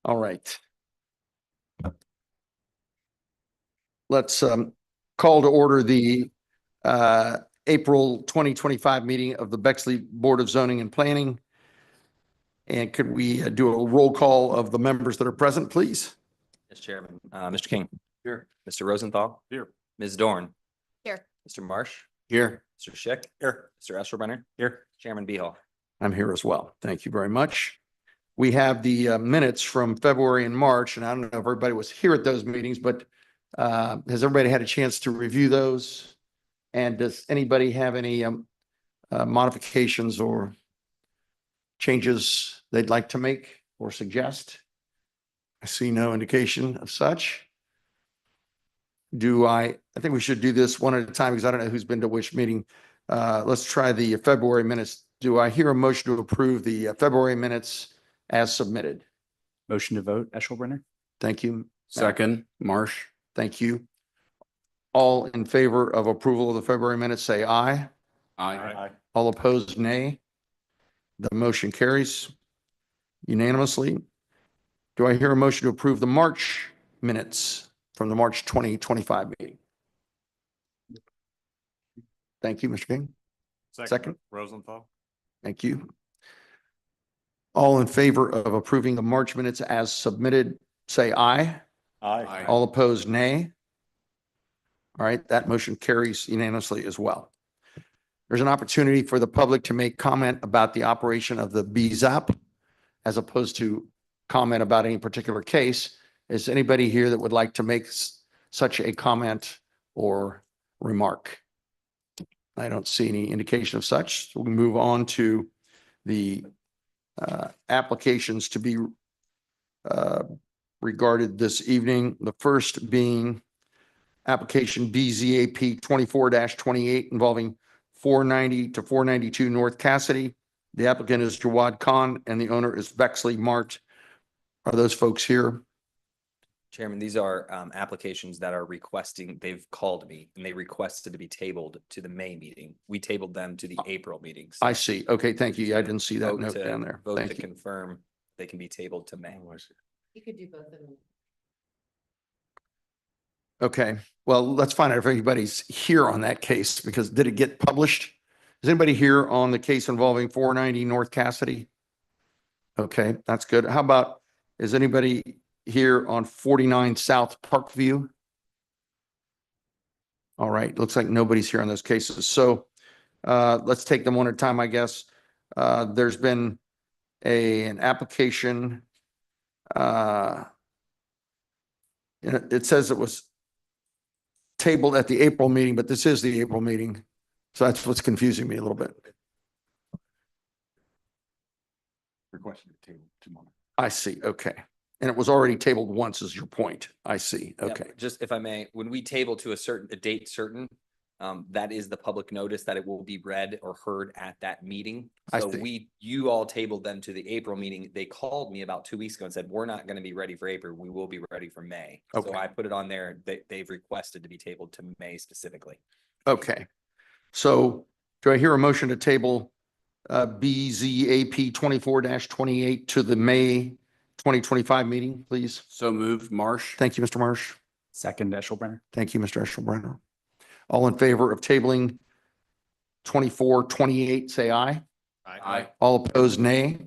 All right. Let's call to order the April 2025 meeting of the Bexley Board of Zoning and Planning. And could we do a roll call of the members that are present, please? Yes, Chairman. Mr. King. Here. Mr. Rosenthal. Here. Ms. Dorn. Here. Mr. Marsh. Here. Mr. Schick. Here. Mr. Esselbrenner. Here. Chairman Beehall. I'm here as well. Thank you very much. We have the minutes from February and March, and I don't know if everybody was here at those meetings, but has everybody had a chance to review those? And does anybody have any modifications or changes they'd like to make or suggest? I see no indication of such. I think we should do this one at a time because I don't know who's been to which meeting. Let's try the February minutes. Do I hear a motion to approve the February minutes as submitted? Motion to vote, Esselbrenner. Thank you. Second, Marsh. Thank you. All in favor of approval of the February minutes, say aye. Aye. All opposed, nay. The motion carries unanimously. Do I hear a motion to approve the March minutes from the March 2025 meeting? Thank you, Mr. King. Second. Rosenthal. Thank you. All in favor of approving the March minutes as submitted, say aye. Aye. All opposed, nay. All right, that motion carries unanimously as well. There's an opportunity for the public to make comment about the operation of the BZAP as opposed to comment about any particular case. Is anybody here that would like to make such a comment or remark? I don't see any indication of such. So we'll move on to the applications to be regarded this evening. The first being application BZAP 24-28 involving 490 to 492 North Cassidy. The applicant is Jawad Khan and the owner is Bexley Mart. Are those folks here? Chairman, these are applications that are requesting, they've called me and they requested to be tabled to the May meeting. We tabled them to the April meetings. I see. Okay, thank you. I didn't see that Vote note to- down there. Vote to Thank you. confirm they can be tabled to May. You could do both of them. Okay, well, let's find out if anybody's here on that case because did it get published? Is anybody here on the case involving 490 North Cassidy? Okay, that's good. How about, is anybody here on 49 South Parkview? All right, looks like nobody's here on those cases. So let's take them one at a time, I guess. There's been an application. It says it was tabled at the April meeting, but this is the April meeting. So that's what's confusing me a little bit. Requested to table tomorrow. I see. Okay. And it was already tabled once is your point. I see. Yep. Okay. Just if I may, when we table to a date certain, that is the public notice that it will be read or heard at that meeting. I So see. you all tabled them to the April meeting. They called me about 2 weeks ago and said, we're not going to be ready for April. We will be ready for May. Okay. So I put it on there. They've requested to be tabled to May specifically. Okay. So do I hear a motion to table BZAP 24-28 to the May 2025 meeting, please? So moved, Marsh. Thank you, Mr. Marsh. Second, Esselbrenner. Thank you, Mr. Esselbrenner. All in favor of tabling 24-28, say aye. Aye. All opposed, nay.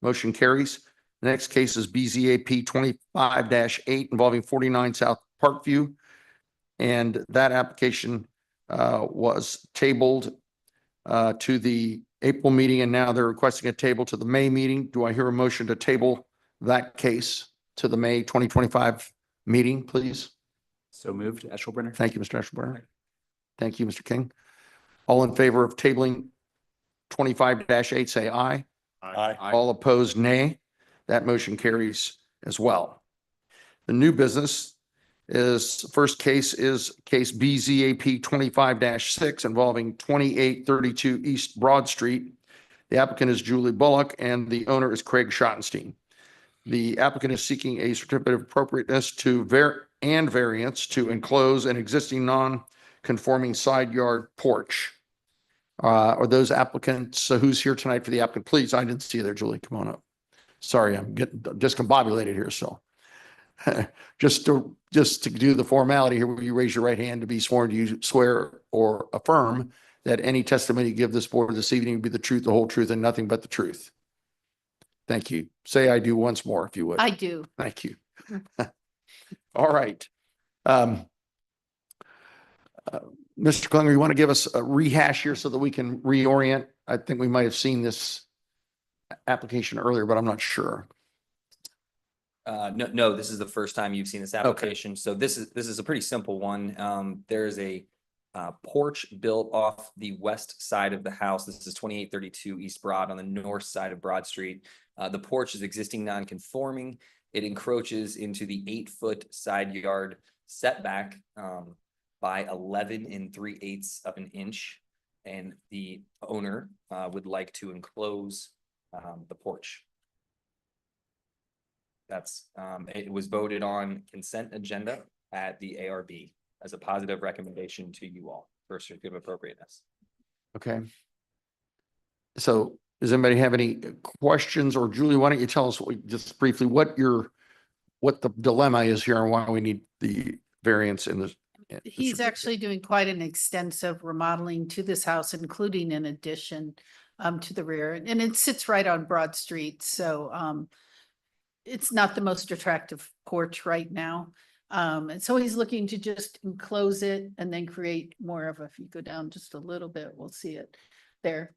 Motion carries. The next case is BZAP 25-8 involving 49 South Parkview. And that application was tabled to the April meeting, and now they're requesting a table to the May meeting. Do I hear a motion to table that case to the May 2025 meeting, please? So moved, Esselbrenner. Thank you, Mr. Esselbrenner. Thank you, Mr. King. All in favor of tabling 25-8, say aye. Aye. All opposed, nay. That motion carries as well. The new business is, first case is case BZAP 25-6 involving 2832 East Broad Street. The applicant is Julie Bullock and the owner is Craig Schottenstein. The applicant is seeking a certificate of appropriateness to variance to enclose an existing non-conforming side yard porch. Are those applicants, so who's here tonight for the applicant? Please, I didn't see you there, Julie. Come on up. Sorry, I'm getting discombobulated here, so. Just to do the formality here, will you raise your right hand to be sworn? Do you swear or affirm that any testimony you give this board this evening will be the truth, the whole truth, and nothing but the truth? Thank you. Say I do once more, if you would. I do. Thank you. All right. Mr. Klunger, you want to give us a rehash here so that we can reorient? I think we might have seen this application earlier, but I'm not sure. No, this is the first time you've seen this application. So this is a pretty simple one. There is a porch built off the west side of the house. This is 2832 East Broad on the north side of Broad Street. The porch is existing non-conforming. It encroaches into the 8-foot side yard setback by 11 3/8 of an inch. And the owner would like to enclose the porch. That's, it was voted on consent agenda at the ARB as a positive recommendation to you all for certificate of appropriateness. Okay. So does anybody have any questions, or Julie, why don't you tell us just briefly what the dilemma is here and why we need the variance in this? He's actually doing quite an extensive remodeling to this house, including an addition to the rear, and it sits right on Broad Street, so it's not the most attractive porch right now. And so he's looking to just enclose it and then create more of a, if you go down just a little bit, we'll see it there.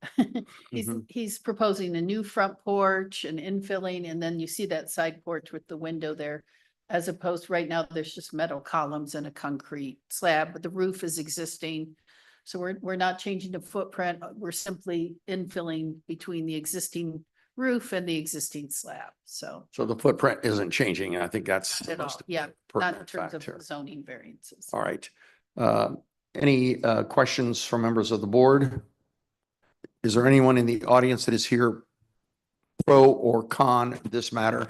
He's proposing a new front porch and infilling, and then you see that side porch with the window there. As opposed, right now, there's just metal columns and a concrete slab, but the roof is existing. So we're not changing the footprint. We're simply infilling between the existing roof and the existing slab. So So the footprint isn't changing. I think that's. not at all. most Yeah, not in pertinent terms fact here. of zoning variances. All right. Any questions from members of the board? Is there anyone in the audience that is here pro or con this matter?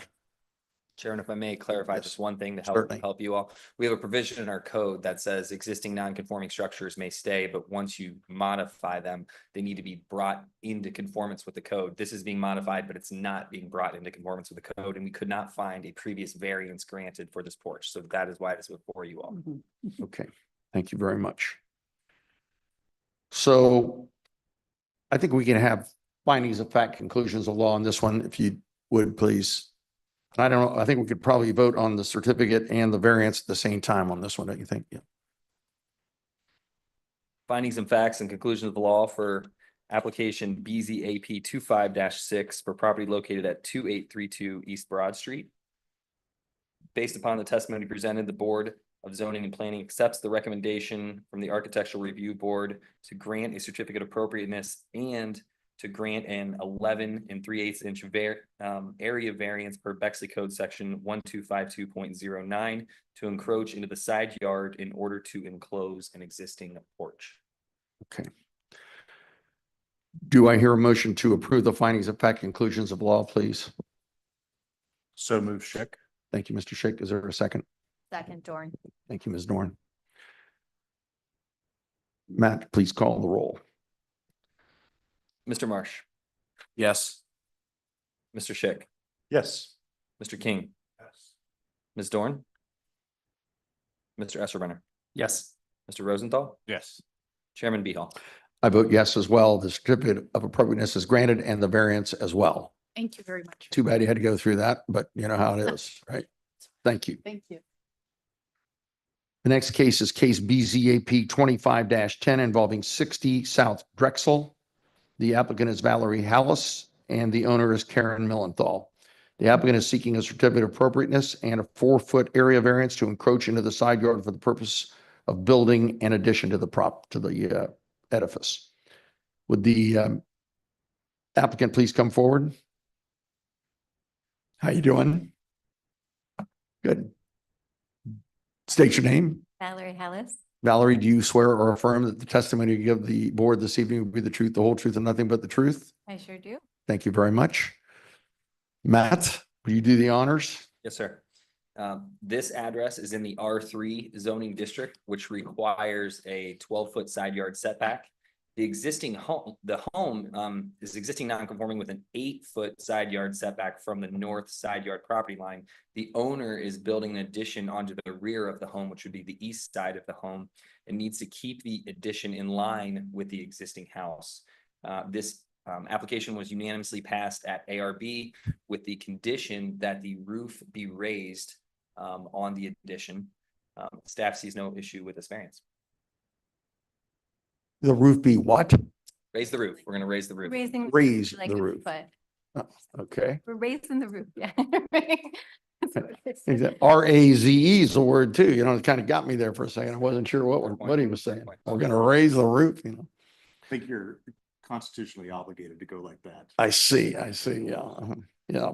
Chairman, if I may clarify Yes, just one thing to certainly. help you all. We have a provision in our code that says existing non-conforming structures may stay, but once you modify them, they need to be brought into conformance with the code. This is being modified, but it's not being brought into conformance with the code, and we could not find a previous variance granted for this porch. So that is why it is before you all. Mhm. Okay, thank you very much. So I think we can have findings of fact, conclusions of law on this one, if you would, please. I don't know, I think we could probably vote on the certificate and the variance at the same time on this one, don't you think? Yeah. Findings and facts and conclusions of the law for application BZAP 25-6 for property located at 2832 East Broad Street. Based upon the testimony presented, the Board of Zoning and Planning accepts the recommendation from the Architectural Review Board to grant a certificate of appropriateness and to grant an 11 3/8 inch area variance per Bexley Code section 1252.09 to encroach into the side yard in order to enclose an existing porch. Okay. Do I hear a motion to approve the findings of fact, conclusions of law, please? So move Schick. Thank you, Mr. Schick. Is there a second? Second, Dorn. Thank you, Ms. Dorn. Matt, please call the roll. Mr. Marsh, Yes. Mr. Schick, Yes. Mr. King, Ms. Dorn, Mr. Esserbenner, Yes. Mr. Rosenthal, Yes. Chairman Behal. I vote yes as well. The certificate of appropriateness is granted and the variance as well. Thank you very much. Too bad you had to go through that, but you know how it is, right? Thank you. Thank you. The next case is case BZAP 25-10 involving 60 South Drexel. The applicant is Valerie Hallis and the owner is Karen Millenthal. The applicant is seeking a certificate of appropriateness and a 4-foot area variance to encroach into the side yard for the purpose of building in addition to the edifice. Would the applicant please come forward? How you doing? Good. State your name. Valerie Hellis. Valerie, do you swear or affirm that the testimony you give the board this evening will be the truth, the whole truth, and nothing but the truth? I sure do. Thank you very much. Matt, will you do the honors? Yes, sir. This address is in the R3 zoning district, which requires a 12-foot side yard setback. the home is existing non-conforming with an 8-foot side yard setback from the north side yard property line. The owner is building an addition onto the rear of the home, which would be the east side of the home, and needs to keep the addition in line with the existing house. This application was unanimously passed at ARB with the condition that the roof be raised on the addition. Staff sees no issue with this variance. The roof be what? Raise the roof. We're gonna raise the roof. Raising. Raise like the a roof. foot. Okay. We're raising the roof, yeah. That's what it is. RAZE is a word too, you know, it kind of got me there for a second. I wasn't sure what he was saying. We're gonna raise the roof, you know. I think you're constitutionally obligated to go like that. I see, yeah, yeah.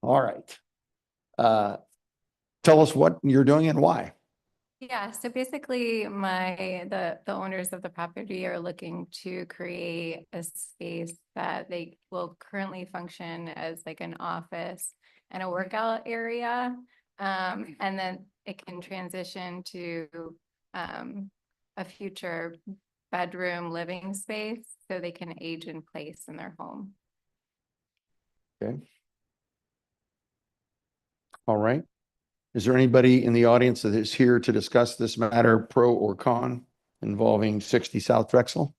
All right. Tell us what you're doing and why. Yeah, so basically the owners of the property are looking to create a space that they will currently function as like an office and a workout area. And then it can transition to a future bedroom living space so they can age in place in their home. Okay. All right. Is there anybody in the audience that is here to discuss this matter, pro or con, involving 60 South Drexel?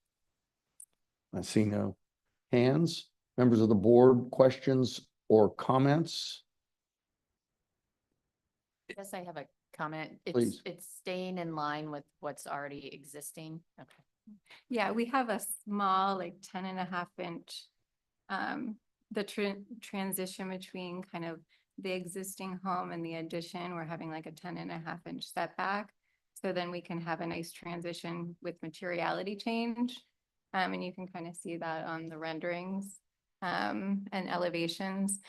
I see no hands. Members of the board, questions or comments? Yes, I have a comment. Please. It's staying in line with what's already existing. Okay. Yeah, we have a small, like 10.5 inch, the transition between kind of the existing home and the addition, we're having like a 10.5 inch setback. So then we can have a nice transition with materiality change. And you can kind of see that on the renderings and elevations,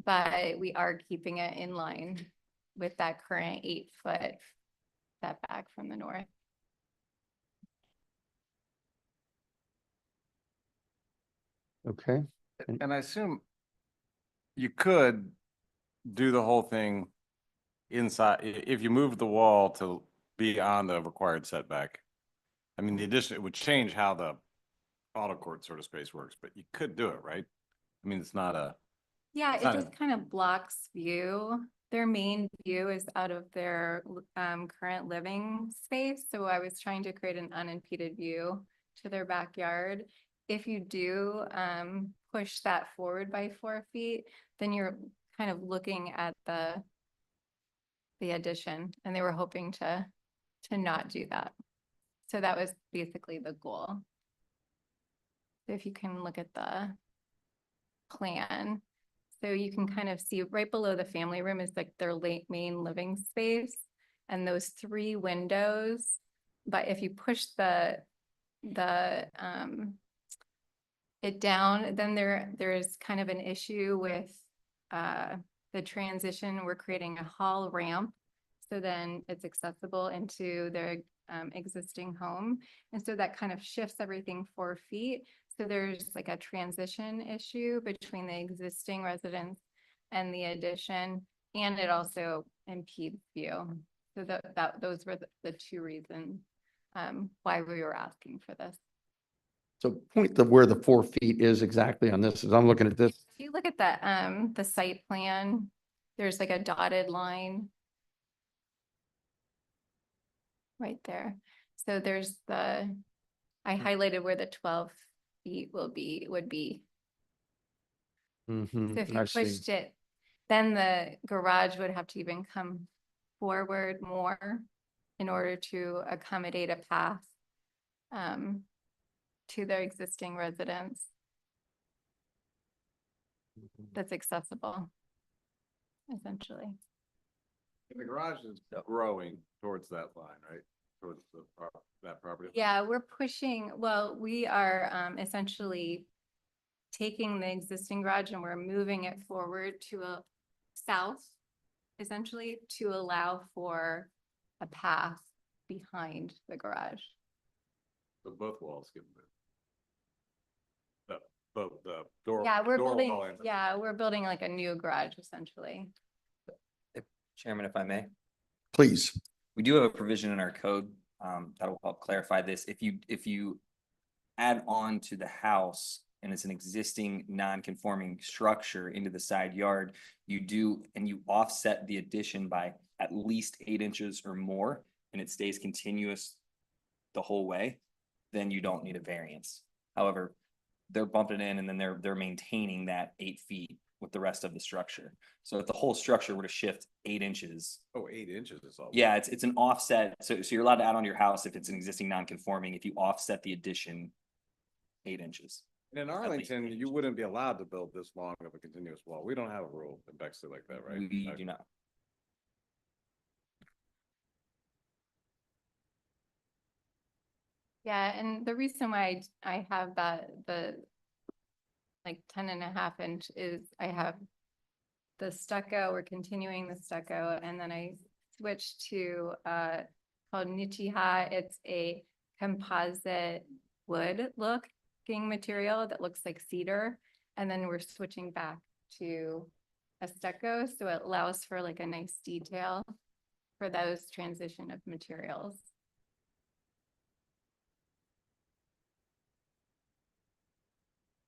but we are keeping it in line with that current 8-foot setback from the north. Okay. And I assume you could do the whole thing inside, if you moved the wall to be on the required setback. I mean, the addition, it would change how the auto court sort of space works, but you could do it, right? I mean, it's not a, Yeah, It's it not a- just kind of blocks view. Their main view is out of their current living space. So I was trying to create an unimpeded view to their backyard. If you do push that forward by 4 feet, then you're kind of looking at the addition, and they were hoping to not do that. So that was basically the goal. If you can look at the plan. So you can kind of see right below the family room is like their main living space and those 3 windows. But if you push it down, then there is kind of an issue with the transition. We're creating a hall ramp. So then it's accessible into their existing home. And so that kind of shifts everything 4 feet. So there's like a transition issue between the existing residence and the addition, and it also impedes view. So those were the 2 reasons why we were asking for this. So point to where the 4 feet is exactly on this, as I'm looking at this. If you look at the site plan, there's like a dotted line right there. So there's I highlighted where the 12 feet would be. So if you I see. pushed it, then the garage would have to even come forward more in order to accommodate a path to their existing residence that's accessible, essentially. the garage is growing towards that line, right? Towards that property. Yeah, we're pushing, well, we are essentially taking the existing garage and we're moving it forward to a south, essentially, to allow for a path behind the garage. So both walls get moved. The door. Yeah, we're door building, wall and- we're building like a new garage, essentially. Chairman, if I may, Please. we do have a provision in our code That'll help clarify this. If you add on to the house and it's an existing non-conforming structure into the side yard, you offset the addition by at least 8 inches or more, and it stays continuous the whole way, then you don't need a variance. However, they're bumping in and then they're maintaining that 8 feet with the rest of the structure. So if the whole structure were to shift 8 inches, Oh, 8 inches is all. yeah, it's an offset. So you're allowed to add on to your house if it's an existing non-conforming, if you offset the addition 8 inches. And in least Arlington, 8 you wouldn't be allowed to build this long of a continuous wall. We don't have a rule in Bexley like that, right? We Okay. do not. Yeah, and the reason why I have the like 10.5 inch is I have the stucco, we're continuing the stucco, and then I switched to called Nichiha. It's a composite wood looking material that looks like cedar. And then we're switching back to a stucco, so it allows for like a nice detail for those transition of materials.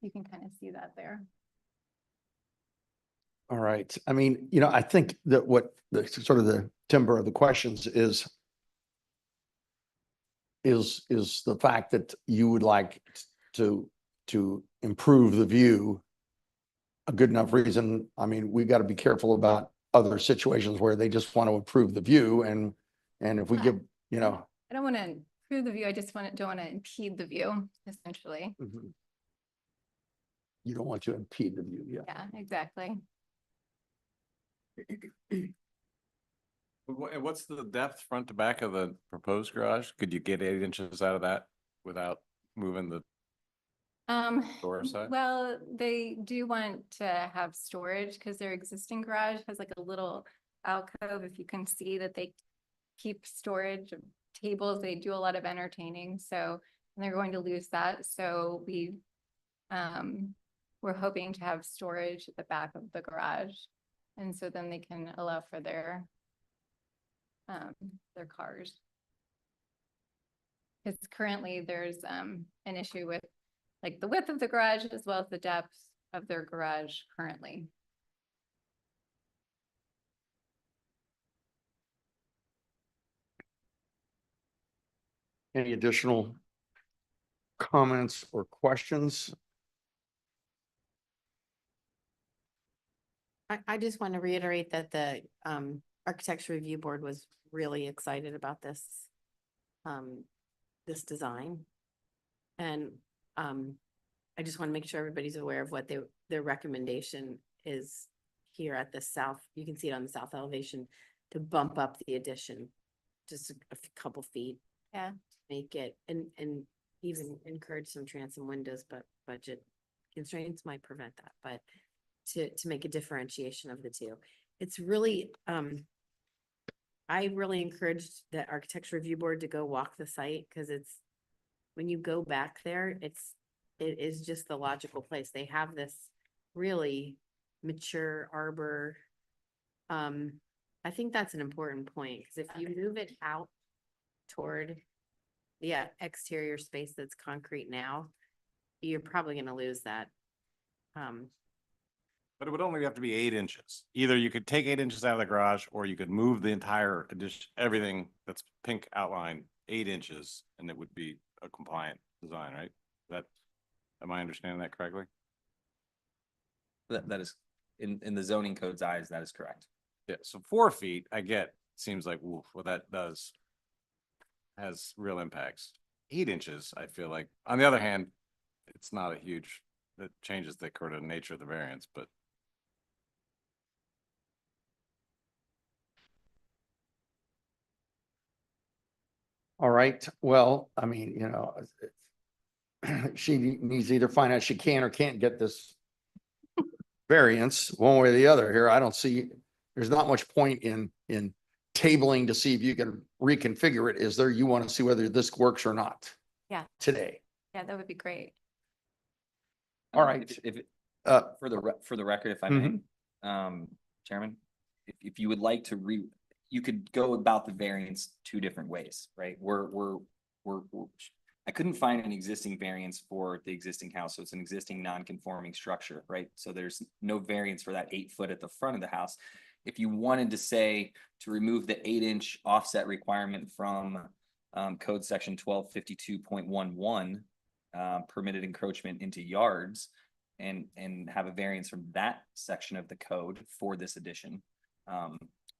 You can kind of see that there. All right. I mean, I think that what the sort of the timber of the questions is the fact that you would like to improve the view. A good enough reason. I mean, we got to be careful about other situations where they just want to improve the view, and if we give, I don't want to improve the view. I just don't want to impede the view, essentially. Mhm. You don't want to impede the view, yeah. Yeah, exactly. And what's the depth front to back of the proposed garage? Could you get 8 inches out of that without moving the door side? Well, they do want to have storage because their existing garage has like a little alcove. If you can see that they keep storage of tables, they do a lot of entertaining. So and they're going to lose that. So we're hoping to have storage at the back of the garage. And so then they can allow for their cars. Because currently there's an issue with like the width of the garage as well as the depth of their garage currently. Any additional comments or questions? I just want to reiterate that the Architecture Review Board was really excited about this this design. And I just want to make sure everybody's aware of what their recommendation is here at the south. You can see it on the south elevation to bump up the addition just a couple feet. Yeah. Make it and even encourage some transom windows, but budget constraints might prevent that. But to make a differentiation of the two, it's really I really encouraged the Architecture Review Board to go walk the site because it's when you go back there, it is just the logical place. They have this really mature arbor. I think that's an important point because if you move it out toward the exterior space that's concrete now, you're probably going to lose that. But it would only have to be 8 inches. Either you could take 8 inches out of the garage or you could move the entire addition, everything that's pink outline 8 inches, and it would be a compliant design, right? Am I understanding that correctly? That is, in the zoning code's eyes, that is correct. Yeah, so 4 feet, I get, seems like, oof, what that has real impacts. 8 inches, I feel like, on the other hand, it's not a huge, that changes the sort of nature of the variance, but. All right, well, I mean, she needs to either find out she can or can't get this variance one way or the other here. I don't see, there's not much point in tabling to see if you can reconfigure it. Is there, you want to see whether this works or not? Yeah. Today. Yeah, that would be great. All right. If Uh, for the record, if I may, Chairman, if you would like to you could go about the variance two different ways, right? I couldn't find an existing variance for the existing house, so it's an existing non-conforming structure, right? So there's no variance for that 8 foot at the front of the house. If you wanted to say to remove the 8-inch offset requirement from code section 1252.11, permitted encroachment into yards, and have a variance from that section of the code for this addition,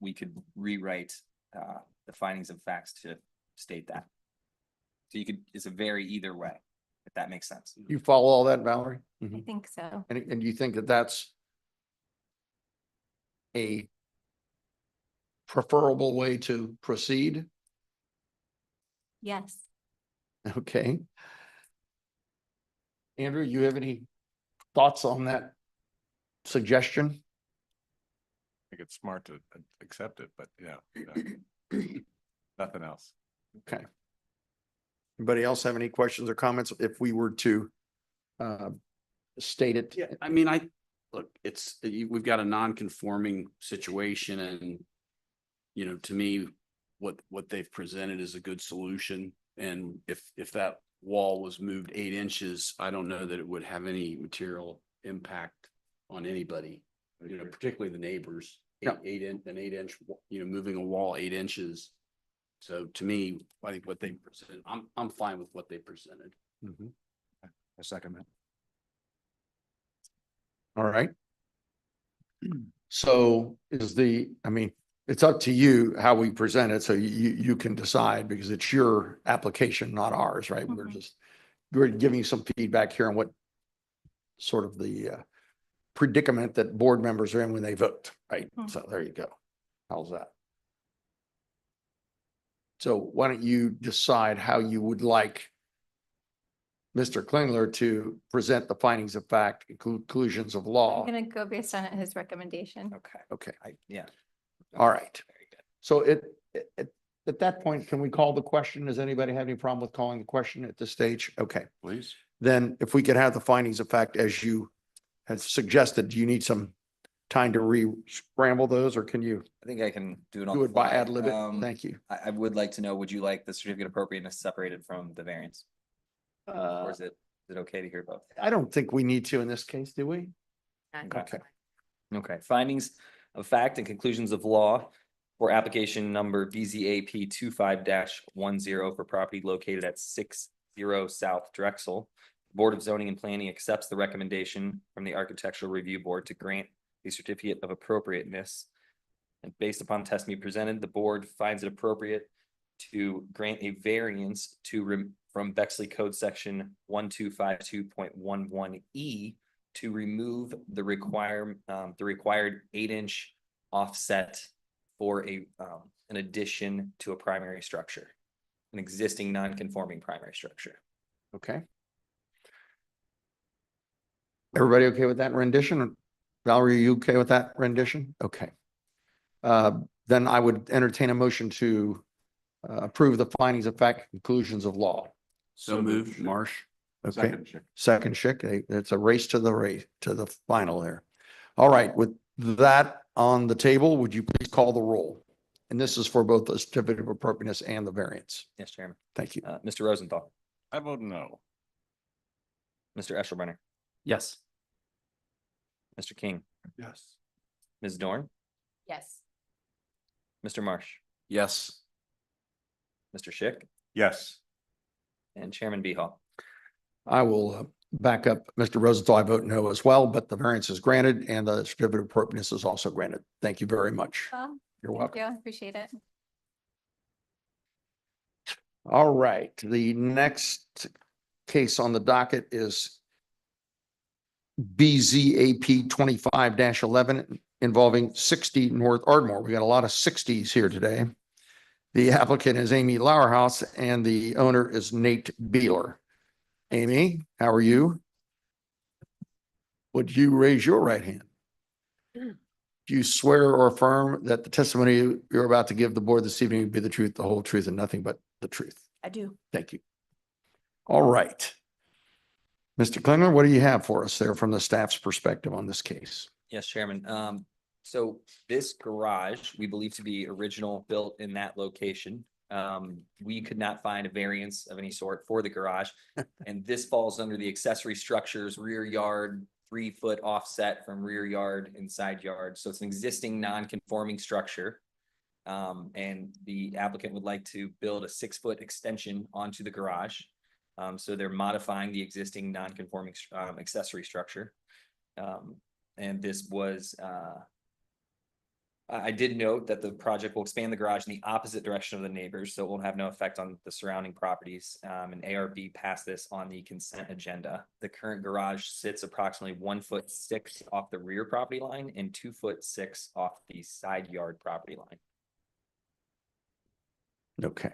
we could rewrite the findings of facts to state that. So you could, it's a vary either way, if that makes sense. You follow all that, Valerie? I think so. And you think that that's a preferable way to proceed? Yes. Okay. Andrew, you have any thoughts on that suggestion? I think it's smart to accept it, but nothing else. Okay. Anybody else have any questions or comments if we were to state it? Yeah, I mean, look, we've got a non-conforming situation and, to me, what they've presented is a good solution. And if that wall was moved 8 inches, I don't know that it would have any material impact on anybody, particularly the neighbors. Yeah. An 8 inch, moving a wall 8 inches. So to me, I think what they presented, I'm fine with what they presented. A second. All right. So it's up to you how we present it. So you can decide because it's your application, not ours, right? We're giving you some feedback here on what sort of the predicament that board members are in when they vote, right? So there you go. How's that? So why don't you decide how you would like Mr. Klingler to present the findings of fact, conclusions of law? I'm gonna go based on his recommendation. Okay. Okay, Yeah. all right. Very good. So at that point, can we call the question? Does anybody have any problem with calling the question at this stage? Okay, Please. then if we could have the findings of fact as you had suggested, do you need some time to re-scramble those or can you I think I can do it on do the it by fly. ad lib it? Thank you. I would like to know, would you like the certificate of appropriateness separated from the variance? Or is it okay to hear both? I don't think we need to in this case, do we? Okay. Okay, findings of fact and conclusions of law for application number BZAP 25-10 for property located at 60 South Drexel. Board of Zoning and Planning accepts the recommendation from the Architectural Review Board to grant a certificate of appropriateness. And based upon testimony presented, the board finds it appropriate to grant a variance from Bexley Code Section 1252.11E to remove the required 8-inch offset for an addition to a primary structure, an existing non-conforming primary structure. Okay. Everybody okay with that rendition? Valerie, are you okay with that rendition? Okay. Then I would entertain a motion to approve the findings of fact, conclusions of law. So moved, Marsh. Okay, second Schick. It's a race to the final there. All right, with that on the table, would you please call the roll? And this is for both the certificate of appropriateness and the variance. Yes, Chairman. Thank you. Mr. Rosenthal, I vote no. Mr. Eshelbrenner, Yes. Mr. King, Yes. Ms. Dorn, Yes. Mr. Marsh, Yes. Mr. Schick, Yes. and Chairman Behal. I will back up Mr. Rosenthal. I vote no as well, but the variance is granted and the certificate of appropriateness is also granted. Thank you very much. Well, You're thank welcome. you. Appreciate it. All right, the next case on the docket is BZAP 25-11 involving 60 North Ardmore. We got a lot of 60s here today. The applicant is Amy Lauerhouse and the owner is Nate Beeler. Amy, how are you? Would you raise your right hand? Do you swear or affirm that the testimony you're about to give the board this evening will be the truth, the whole truth, and nothing but the truth? I do. Thank you. All right. Mr. Klingler, what do you have for us there from the staff's perspective on this case? Yes, Chairman. So this garage, we believe to be original built in that location. We could not find a variance of any sort for the garage. And this falls under the accessory structures, rear yard, 3 foot offset from rear yard and side yard. So it's an existing non-conforming structure. And the applicant would like to build a 6 foot extension onto the garage. So they're modifying the existing non-conforming accessory structure. And this was, I did note that the project will expand the garage in the opposite direction of the neighbors, so it will have no effect on the surrounding properties. And ARB passed this on the consent agenda. The current garage sits approximately 1 foot 6 off the rear property line and 2 foot 6 off the side yard property line. Okay.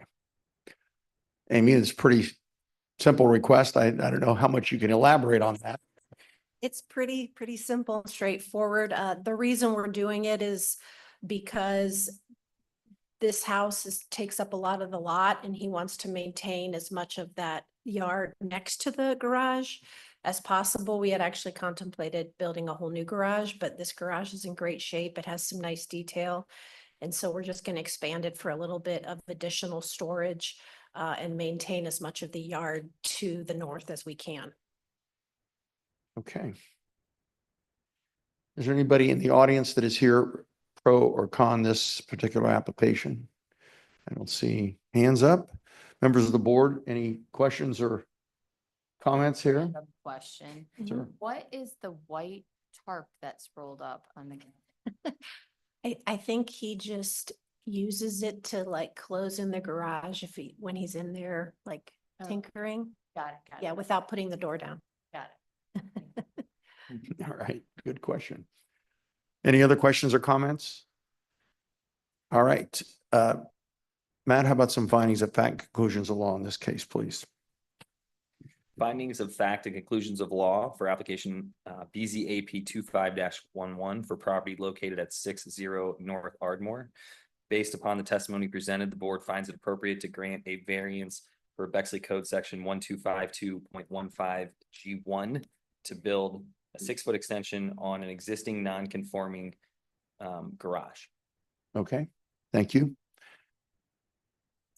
Amy, it's pretty simple request. I don't know how much you can elaborate on that. It's pretty simple, and straightforward. The reason we're doing it is because this house takes up a lot of the lot and he wants to maintain as much of that yard next to the garage as possible. We had actually contemplated building a whole new garage, but this garage is in great shape. It has some nice detail. And so we're just going to expand it for a little bit of additional storage and maintain as much of the yard to the north as we can. Okay. Is there anybody in the audience that is here pro or con this particular application? I don't see hands up. Members of the board, any questions or comments here? Random Question. Sure. What is the white tarp that's rolled up on the? I think he just uses it to like close in the garage when he's in there, like Oh. tinkering. Got it, got it. Yeah, without putting the door down. Got it. All right, good question. Any other questions or comments? All right, Matt, how about some findings of fact, and conclusions of law in this case, please? Findings of fact and conclusions of law for application BZAP 25-11 for property located at 60 North Ardmore. Based upon the testimony presented, the board finds it appropriate to grant a variance for Bexley Code Section 1252.15 G1 to build a 6 foot extension on an existing non-conforming garage. Okay, thank you.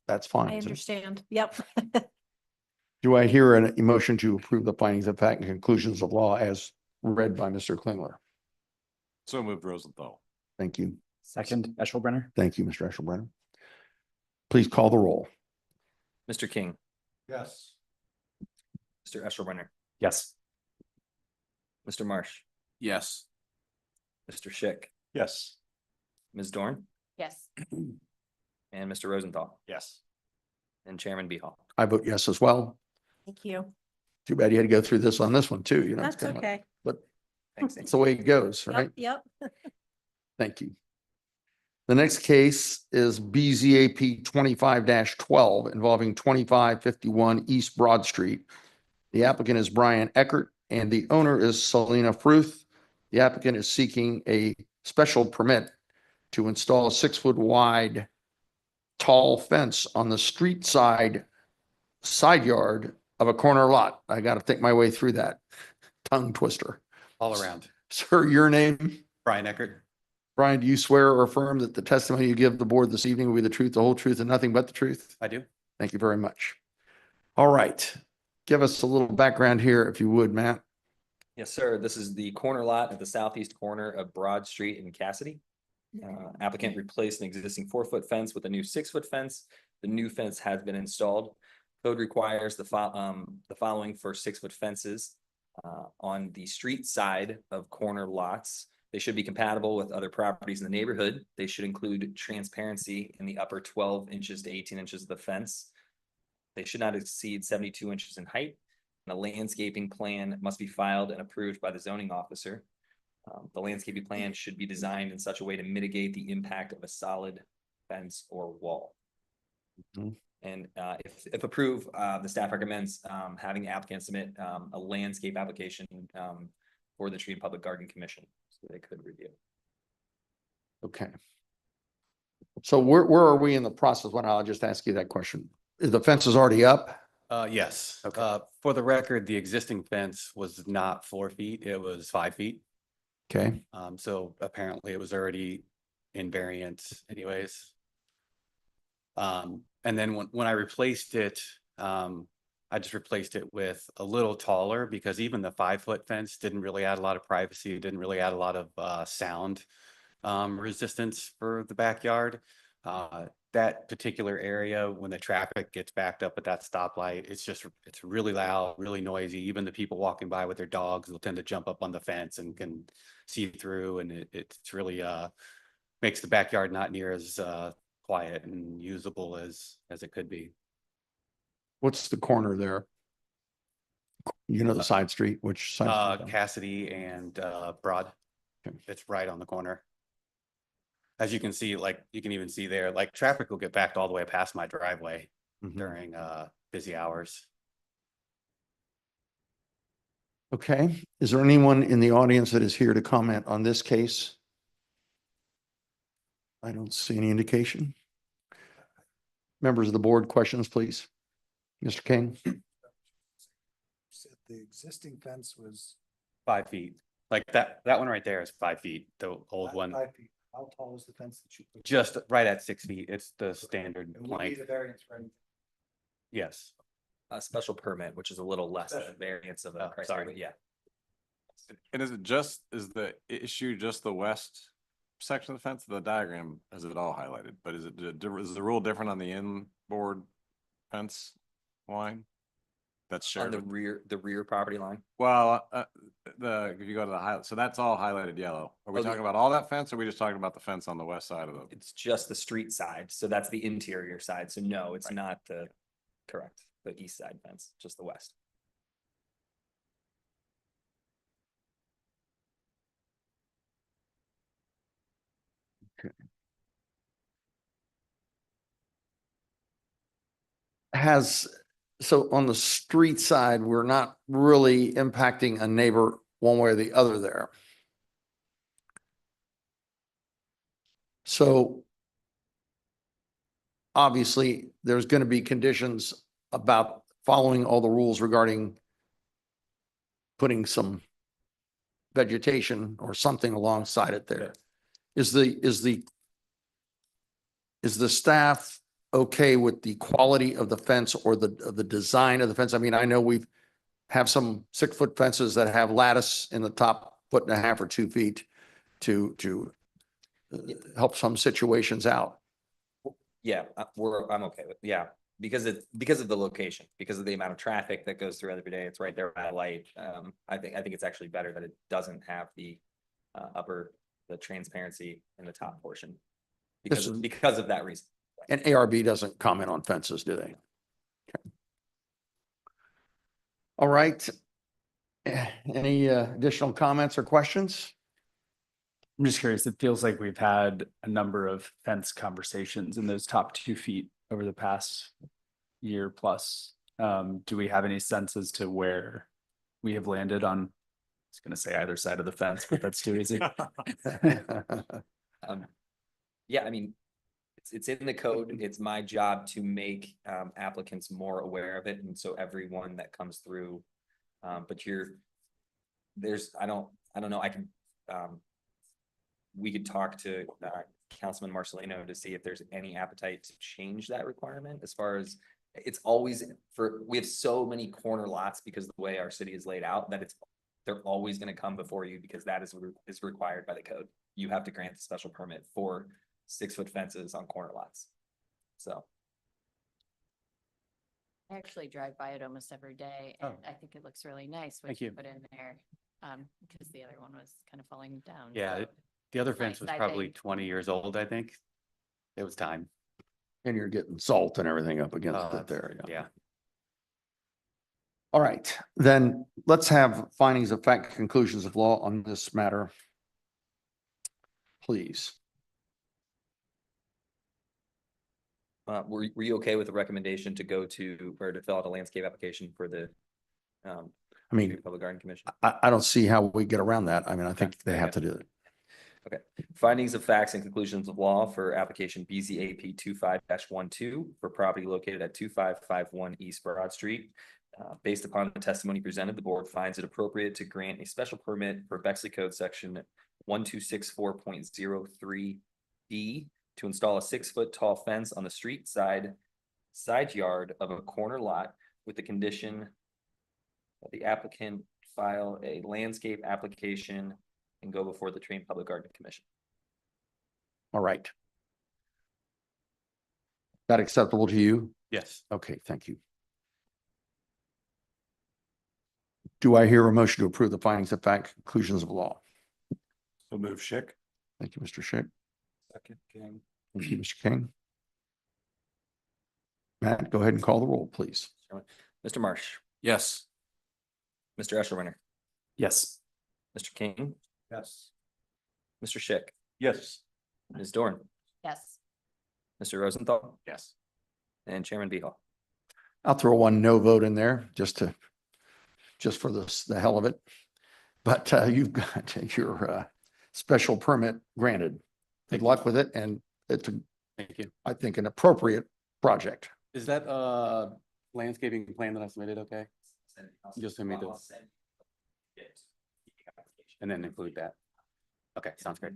That's fine. I understand. Yep. Do I hear an emotion to approve the findings of fact and conclusions of law as read by Mr. Klingler? So moved Rosenthal. Thank you. Second, Eshelbrenner. Thank you, Mr. Eshelbrenner. Please call the roll. Mr. King, Yes. Mr. Eshelbrenner, Yes. Mr. Marsh, Yes. Mr. Schick, Yes. Ms. Dorn, Yes. and Mr. Rosenthal, Yes. and Chairman Beehall. I vote yes as well. Thank you. Too bad you had to go through this on this one too, you know. it's That's kinda like- okay. But Thanks. that's the way it goes, right? Yep. Thank you. The next case is BZAP 25-12 involving 2551 East Broad Street. The applicant is Brian Eckert and the owner is Selena Fruth. The applicant is seeking a special permit to install a 6 foot wide tall fence on the street side yard of a corner lot. I got to think my way through that tongue twister. All around. Sir, your name? Brian Eckert. Brian, do you swear or affirm that the testimony you give the board this evening will be the truth, the whole truth, and nothing but the truth? I do. Thank you very much. All right. Give us a little background here, if you would, Matt. Yes, sir. This is the corner lot at the southeast corner of Broad Street in Cassidy. Applicant replaced an existing 4 foot fence with a new 6 foot fence. The new fence has been installed. Code requires the following for 6 foot fences on the street side of corner lots. They should be compatible with other properties in the neighborhood. They should include transparency in the upper 12 inches to 18 inches of the fence. They should not exceed 72 inches in height. And a landscaping plan must be filed and approved by the zoning officer. The landscaping plan should be designed in such a way to mitigate the impact of a solid fence or wall. Mhm. And if approved, the staff recommends having the applicant submit a landscape application for the Tree and Public Garden Commission, so they could review. Okay. So where are we in the process? Well, I'll just ask you that question. The fence is already up? Yes. Okay. For the record, the existing fence was not 4 feet. It was 5 feet. Okay, So apparently it was already in variance anyways. And then when I replaced it, I just replaced it with a little taller because even the 5-foot fence didn't really add a lot of privacy. It didn't really add a lot of sound resistance for the backyard. That particular area, when the traffic gets backed up at that stoplight, it's really loud, really noisy. Even the people walking by with their dogs will tend to jump up on the fence and can see through, and it's really makes the backyard not near as quiet and usable as it could be. what's the corner there? You know the side street, which side? street? Cassidy and Broad. Okay. It's right on the corner. As you can see, like you can even see there, like traffic will get backed all the way past my driveway Mhm. during busy hours. Okay, is there anyone in the audience that is here to comment on this case? I don't see any indication. Members of the board, questions, please. Mr. King? Said the existing fence was 5 feet. Like that one right there is 5 feet, the old one. 5 feet. How tall is the fence that you? put? Just right at 6 feet. It's the standard And we length. need a variance for anything. Yes. A special permit, which is a little less than a variance of a Oh, criteria, sorry. but yeah. And is the issue just the west section of the fence? The diagram has it all highlighted, but is the rule different on the inboard fence line? That's On shared. the rear property line. Well, if you go to the highlight, so that's all highlighted yellow. Are we Oh, the- talking about all that fence, or are we just talking about the fence on the west side of the? It's just the street side, so that's the interior side, so no, it's Right. not correct, the east side fence, just the west. So on the street side, we're not really impacting a neighbor one way or the other there. So obviously, there's going to be conditions about following all the rules regarding putting some vegetation or something alongside it there. Is the staff okay with the quality of the fence or the design of the fence? I mean, I know we've have some 6-foot fences that have lattice in the top 1.5 or 2 feet to help some situations out. Yeah, I'm okay with, yeah, because of the location, because of the amount of traffic that goes through every day, it's right there at light. I think it's actually better that it doesn't have the the transparency in the top portion. This is- Because of that reason. And ARB doesn't comment on fences, do they? Okay. All right. Any additional comments or questions? I'm just curious, it feels like we've had a number of fence conversations in those top 2 feet over the past year plus. Do we have any sense as to where we have landed on, I was gonna say either side of the fence, but that's too easy. Yeah, I mean, it's in the code. It's my job to make applicants more aware of it. And so everyone that comes through, but I don't know, I can, we could talk to Councilman Marcelino to see if there's any appetite to change that requirement as far as it's always we have so many corner lots because of the way our city is laid out that they're always going to come before you because that is required by the code. You have to grant a special permit for 6-foot fences on corner lots. So. I actually drive by it almost every day and I think it looks really nice what Thank you you. put in there. Because the other one was kind of falling down. Yeah, so the other it's fence nice, was I probably think. 20 years old, I think. It was time. And you're getting salt and everything up against Oh, it there. Yeah. All right, then let's have findings of fact, conclusions of law on this matter. Please. Were you okay with the recommendation to go or to fill out a landscape application for the I mean, Public Garden Commission? I don't see how we get around that. I mean, I think they have to do it. Okay, findings of facts and conclusions of law for application BZAP 25-12 for property located at 2551 East Broad Street. Based upon the testimony presented, the board finds it appropriate to grant a special permit for Bexley Code Section 1264.03 B to install a 6-foot tall fence on the street side yard of a corner lot with the condition that the applicant file a landscape application and go before the Train Public Garden Commission. All right. That acceptable to you? Yes. Okay, thank you. Do I hear a motion to approve the findings of fact, conclusions of law? So move Schick. Thank you, Mr. Schick. Second, King. Thank you, Mr. King. Matt, go ahead and call the roll, please. Mr. Marsh, Yes. Mr. Eshelrinter, Yes. Mr. King, Yes. Mr. Schick, Yes. Ms. Dorn, Yes. Mr. Rosenthal, Yes. and Chairman Beehal. I'll throw one no vote in there just for the hell of it. But you've got your special permit granted. Good luck with it, and it's, Thank you. I think, an appropriate project. Is that landscaping plan that I submitted okay? Just send me the, and then include that. Okay, sounds great.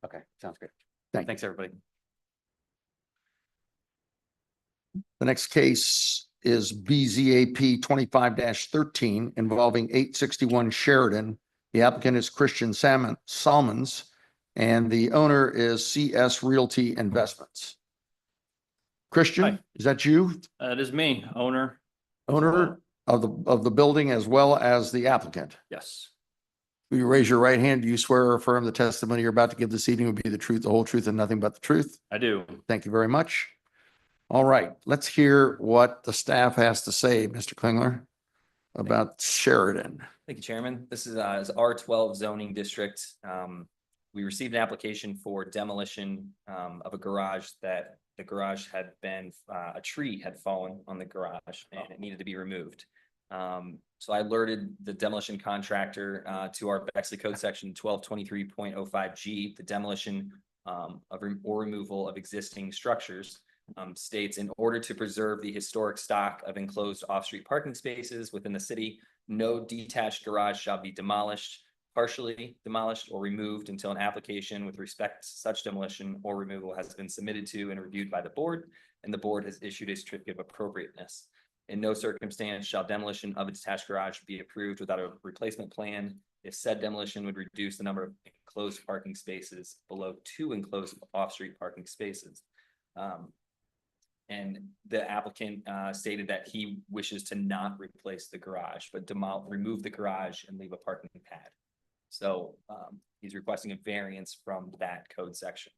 Okay, sounds great. Thank you. Thanks, everybody. The next case is BZAP 25-13 involving 861 Sheridan. The applicant is Christian Salmons, and the owner is CS Realty Investments. Christian, Hi. is that you? It is me, owner. Owner of the building as well as the applicant? Yes, Will you raise your right hand? Do you swear or affirm the testimony you're about to give this evening will be the truth, the whole truth, and nothing but the truth? I do. Thank you very much. All right, let's hear what the staff has to say, Mr. Klingler, about Sheridan. Thank you, Chairman. This is R12 zoning district. We received an application for demolition of a garage that the garage had been, a tree had fallen on the garage and it needed to be removed. So I alerted the demolition contractor to our Bexley Code Section 1223.05G, the demolition or removal of existing structures. States, in order to preserve the historic stock of enclosed off-street parking spaces within the city, no detached garage shall be demolished, partially demolished, or removed until an application with respect to such demolition or removal has been submitted to and reviewed by the board, and the board has issued a certificate of appropriateness. In no circumstance shall demolition of a detached garage be approved without a replacement plan if said demolition would reduce the number of enclosed parking spaces below 2 enclosed off-street parking spaces. And the applicant stated that he wishes to not replace the garage, but remove the garage and leave a parking pad. So he's requesting a variance from that code section.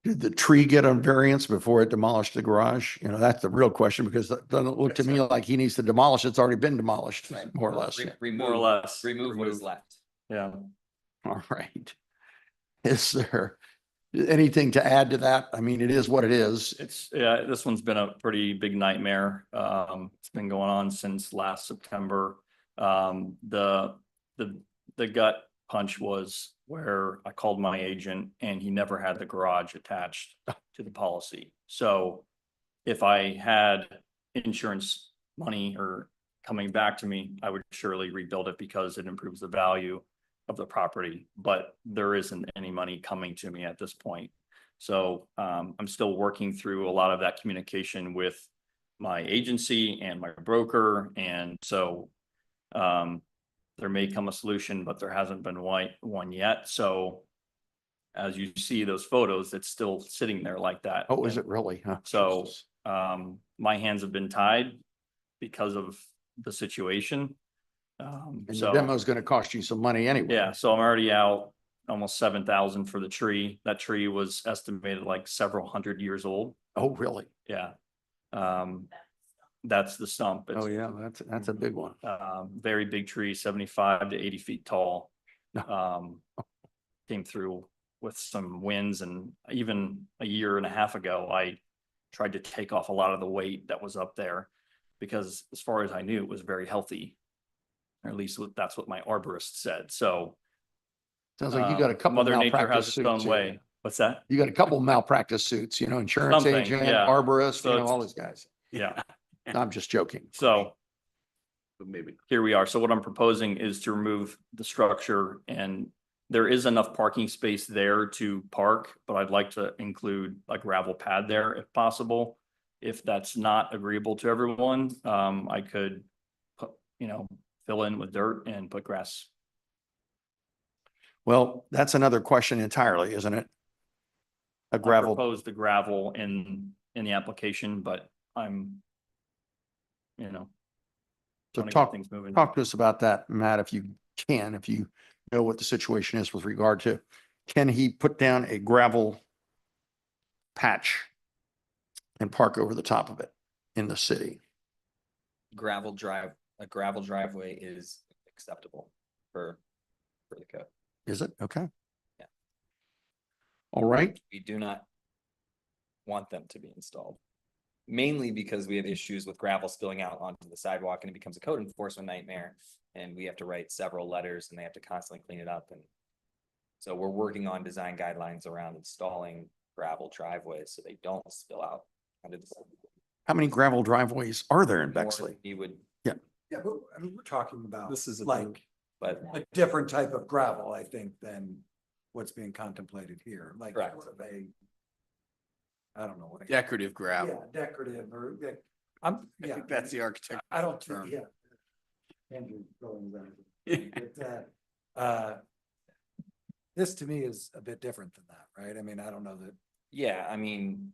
Did the tree get a variance before it demolished the garage? You know, that's the real question, because it doesn't look to me like he needs to demolish. It's already been demolished, more or less. More or less. Remove what is left. Yeah. All right. Is there anything to add to that? I mean, it is what it is. Yeah, this one's been a pretty big nightmare. It's been going on since last September. The gut punch was where I called my agent and he never had the garage attached to the policy. So if I had insurance money or coming back to me, I would surely rebuild it because it improves the value of the property, but there isn't any money coming to me at this point. So I'm still working through a lot of that communication with my agency and my broker. And so there may come a solution, but there hasn't been one yet. So as you see those photos, it's still sitting there like that. Oh, is it really? Huh? So Jesus. my hands have been tied because of the situation. And So the demo is going to cost you some money anyway. yeah, so I'm already out almost 7,000 for the tree. That tree was estimated like several hundred years old. Oh, really? Yeah. That's the stump. Oh, It's yeah, that's a big one. very big tree, 75 to 80 feet tall. Came through with some winds, and even a year and a half ago, I tried to take off a lot of the weight that was up there because as far as I knew, it was very healthy. Or at least that's what my arborist said. So Sounds like you got a couple Mother Nature malpractice has its own suits way. here. What's that? You got a couple malpractice suits, you know, insurance Something, agent, yeah. arborist, So you know, it's- all these guys. Yeah. I'm just joking. So But maybe. here we are. So what I'm proposing is to remove the structure, and there is enough parking space there to park, but I'd like to include a gravel pad there if possible. If that's not agreeable to everyone, I could put, fill in with dirt and put grass. Well, that's another question entirely, isn't it? A I gravel, proposed the gravel in the application, but I'm, so trying to get talk, things moving. talk to us about that, Matt, if you can, if you know what the situation is with regard to, can he put down a gravel patch and park over the top of it in the city? A gravel driveway is acceptable for the code. Is it? Okay. Yeah. All right. We do not want them to be installed. Mainly because we have issues with gravel spilling out onto the sidewalk and it becomes a code enforcement nightmare. And we have to write several letters and they have to constantly clean it up. And so we're working on design guidelines around installing gravel driveways so they don't spill out onto the sidewalk. How many gravel driveways are there in More Bexley? You would, Yeah, but I mean, we're talking about This is a like but a different type of gravel, I think, than what's being contemplated here, like Correct. sort of a, I don't know what. Decorative gravel. Yeah, decorative or, yeah, I yeah. think that's the architect. I don't, term. yeah. Andrew going around. But, this to me is a bit different than that, right? I mean, I don't know that. yeah, I mean,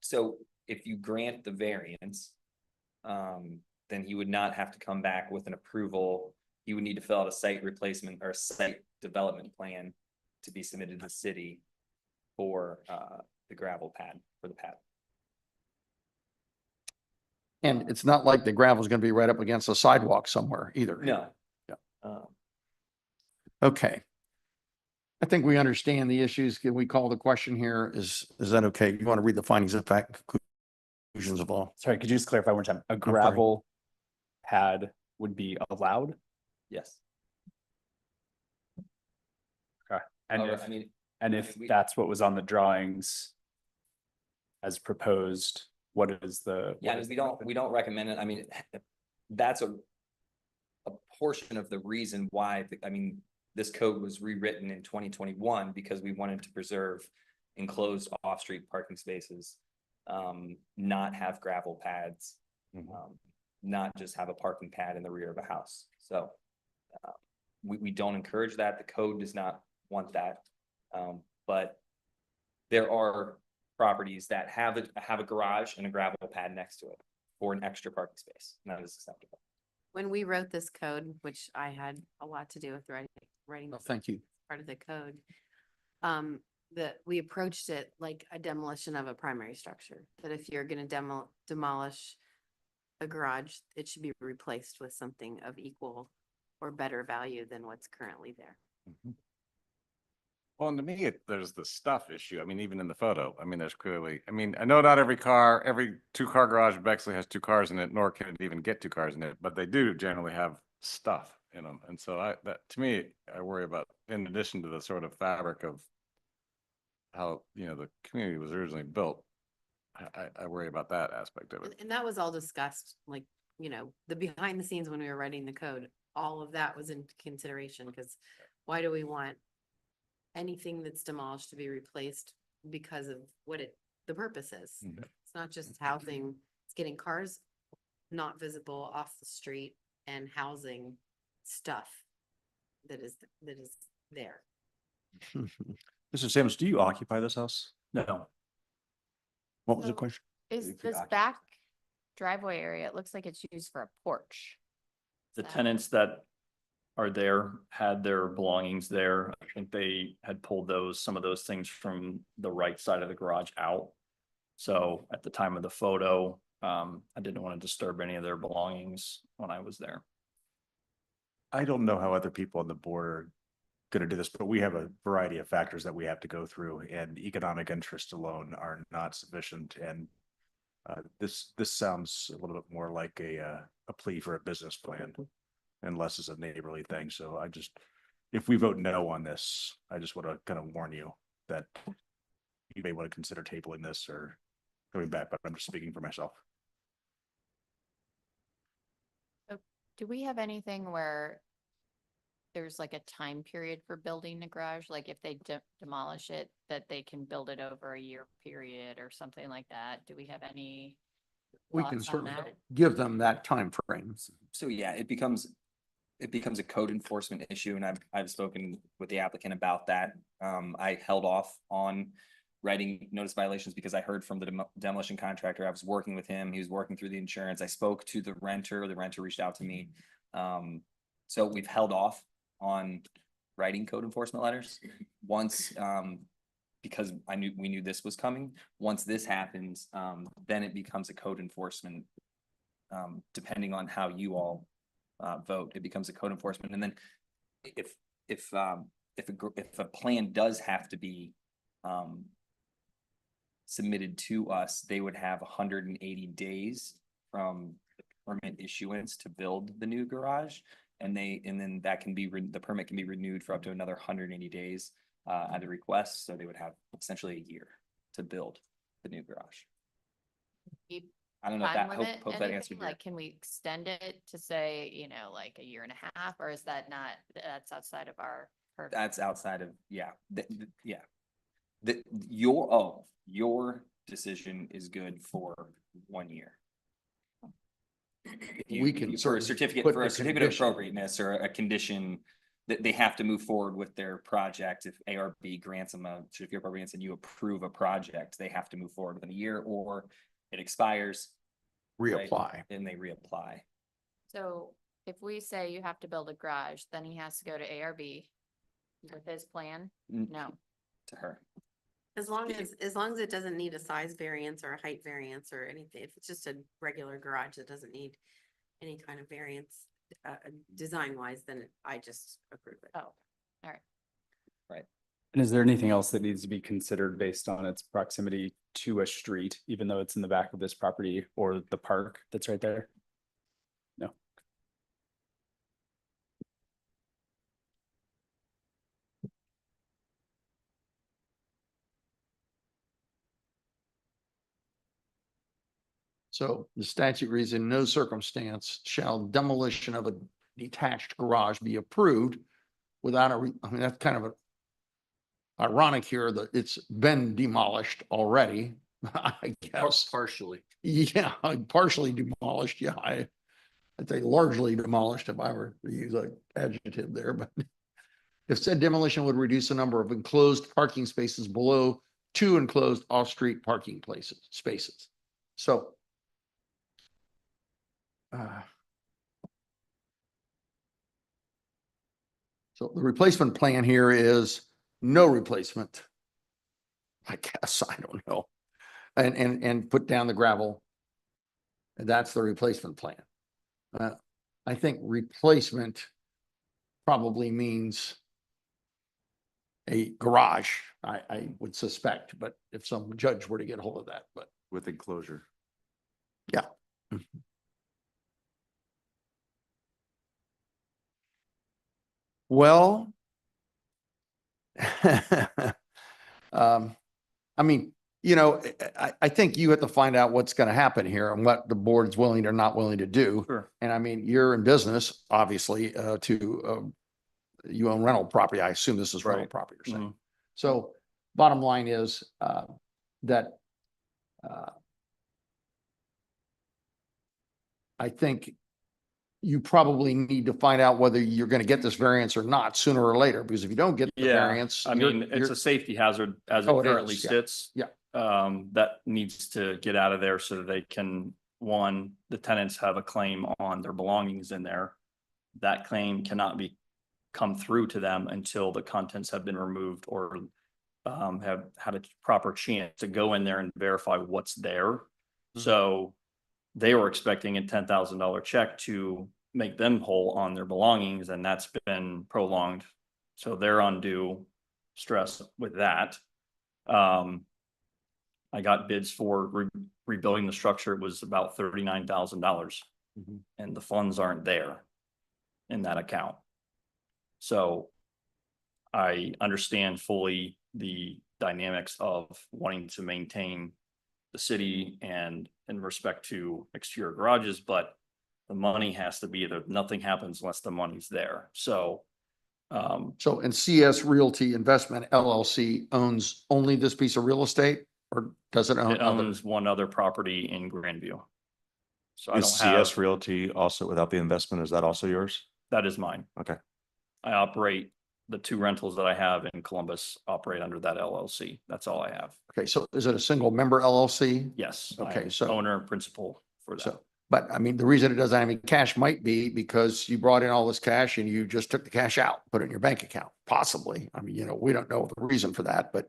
so if you grant the variance, then he would not have to come back with an approval. He would need to fill out a site replacement or site development plan to be submitted to the city for the gravel pad, for the pad. And it's not like the gravel is going to be right up against a sidewalk somewhere either. No. Yeah. Um, Okay. I think we understand the issues. Can we call the question here? Is that okay? You want to read the findings of fact, conclusions of law? Sorry, could you just clarify one more time? A sorry. gravel pad would be allowed? yes. And However, if, I mean, and if we- that's what was on the drawings as proposed, what is the? yeah, I what mean, is we the don't, we don't recommend it. I mean, that's a portion of the reason why, I mean, this code was rewritten in 2021 because we wanted to preserve enclosed off-street parking spaces, not have gravel pads, not just have a parking pad in the rear of a house. So we don't encourage that. The code does not want that. But there are properties that have a garage and a gravel pad next to it for an extra parking space, and that is acceptable. When we wrote this code, which I had a lot to do with writing Oh, thank you. part of the code, that we approached it like a demolition of a primary structure, that if you're gonna demolish a garage, it should be replaced with something of equal or better value than what's currently there. Well, and to me, there's the stuff issue. I mean, even in the photo, I mean, there's clearly, I mean, I know not every 2-car garage in Bexley has 2 cars in it, nor can it even get 2 cars in it, but they do generally have stuff in them. And so to me, I worry about, in addition to the sort of fabric of how, the community was originally built, I worry about that aspect of it. And that was all discussed, like, the behind the scenes when we were writing the code, all of that was in consideration, because why do we want anything that's demolished to be replaced because of the purpose is? Mhm. It's not just housing, it's getting cars not visible off the street and housing stuff that is there. Mr. Samus, do you occupy this house? No, What was the So- question? Is If you this occupy- back driveway area, it looks like it's used for a porch. the So- tenants that are there had their belongings there. I think they had pulled some of those things from the right side of the garage out. So at the time of the photo, I didn't want to disturb any of their belongings when I was there. I don't know how other people on the board are gonna do this, but we have a variety of factors that we have to go through, and economic interests alone are not sufficient. And this sounds a little bit more like a plea for a business plan and less as a neighborly thing. So if we vote no on this, I just want to kind of warn you that you may want to consider tabling this or coming back, but I'm just speaking for myself. Do we have anything where there's like a time period for building a garage? Like if they demolish it, that they can build it over a year period or something like that? Do we have any We can thoughts on certainly that? give them that time frame. So yeah, it becomes a code enforcement issue, and I've spoken with the applicant about that. I held off on writing notice violations because I heard from the demolition contractor. I was working with him. He was working through the insurance. I spoke to the renter. The renter reached out to me. So we've held off on writing code enforcement letters. Once, because we knew this was coming. Once this happens, then it becomes a code enforcement. Depending on how you all vote, it becomes a code enforcement. And then if a plan does have to be submitted to us, they would have 180 days from the permit issuance to build the new garage. And then that can be, the permit can be renewed for up to another 180 days at the request. So they would have essentially a year to build the new garage. I don't know if Time that, limit, hope that anything? answered your. Like, can we extend it to say, like a year and a half, or is that not, that's outside of our purview? That's outside of, yeah, your decision is good for 1 year. We can For a certainly certificate, put for the a certificate of condition. appropriateness or a condition that they have to move forward with their project. If ARB grants them a certificate of appropriateness and you approve a project, they have to move forward within a year, or it expires. right, Reapply. And they reapply. So if we say you have to build a garage, then he has to go to ARB with his plan? Mm. No. To her. As long as it doesn't need a size variance or a height variance or anything, if it's just a regular garage that doesn't need any kind of variance, design wise, then I just approve it. Oh, all right. And is there anything else that needs to be considered based on its proximity to a street, even though it's in the back of this property or the park that's right there? No. So the statute reads, in no circumstance shall demolition of a detached garage be approved without I mean, that's kind of ironic here that it's been demolished already, I guess. Partially. Yeah, partially demolished. Yeah, I'd say largely demolished if I were to use an adjective there, but if said demolition would reduce the number of enclosed parking spaces below 2 enclosed off-street parking spaces. So so the replacement plan here is no replacement. I guess, I don't know. And put down the gravel. And that's the replacement plan. I think replacement probably means a garage, I would suspect, but if some judge were to get hold of that, but With enclosure. yeah. Well, I mean, I think you have to find out what's going to happen here and what the board's willing or not willing to do. Sure. And I mean, you're in business, obviously, you own rental property. I assume this is rental Right. property you're saying. Mhm. So bottom line is that I think you probably need to find out whether you're going to get this variance or not sooner or later, because if you don't get the Yeah, variance. I mean, it's a safety hazard as it Oh, it currently is, yeah. sits. Yeah. That needs to get out of there so that they can, one, the tenants have a claim on their belongings in there. That claim cannot come through to them until the contents have been removed or have had a proper chance to go in there and verify what's there. So they were expecting a $10,000 check to make them whole on their belongings, and that's been prolonged. So they're undue stress with that. I got bids for rebuilding the structure. It was about $39,000, and the funds aren't there in that account. So I understand fully the dynamics of wanting to maintain the city and in respect to exterior garages, but the money has to be there. Nothing happens unless the money's there. So, So, and CS Realty Investment LLC owns only this piece of real estate, or does it own it owns others? one other property in Grandview. So I Is don't CS have, Realty also without the investment? Is that also yours? that is mine. Okay. I operate, the two rentals that I have in Columbus operate under that LLC. That's all I have. Okay, so is it a single member LLC? Yes. Okay, I'm so- owner and principal for that. So, but I mean, the reason it doesn't have any cash might be because you brought in all this cash and you just took the cash out, put it in your bank account, possibly. I mean, we don't know the reason for that, but,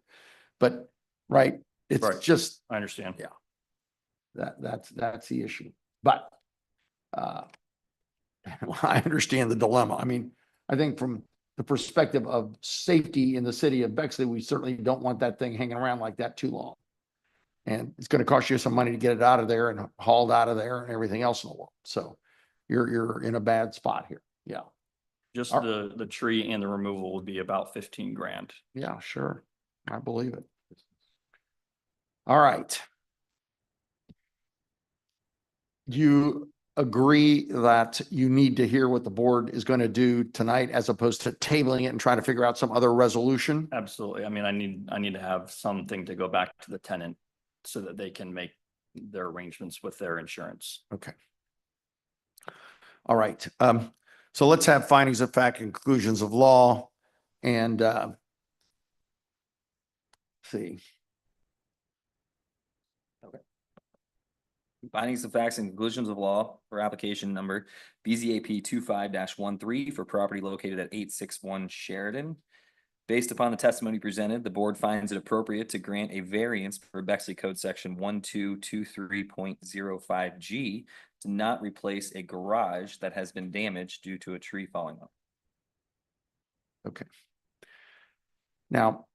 right? It's Right. just, I understand. Yeah. that's the issue. But, I understand the dilemma. I mean, I think from the perspective of safety in the city of Bexley, we certainly don't want that thing hanging around like that too long. And it's going to cost you some money to get it out of there and hauled out of there and everything else in the world. So you're in a bad spot here. Yeah. Just Are- the tree and the removal would be about 15 grand. Yeah, sure. I believe it. All right. You agree that you need to hear what the board is going to do tonight as opposed to tabling it and trying to figure out some other resolution? Absolutely. I mean, I need to have something to go back to the tenant so that they can make their arrangements with their insurance. Okay. All right. So let's have findings of fact and conclusions of law and, see. Findings of facts and conclusions of law for application number BZAP 25-13 for property located at 861 Sheridan. Based upon the testimony presented, the board finds it appropriate to grant a variance for Bexley Code Section 1223.05G to not replace a garage that has been damaged due to a tree falling off. Okay. Now,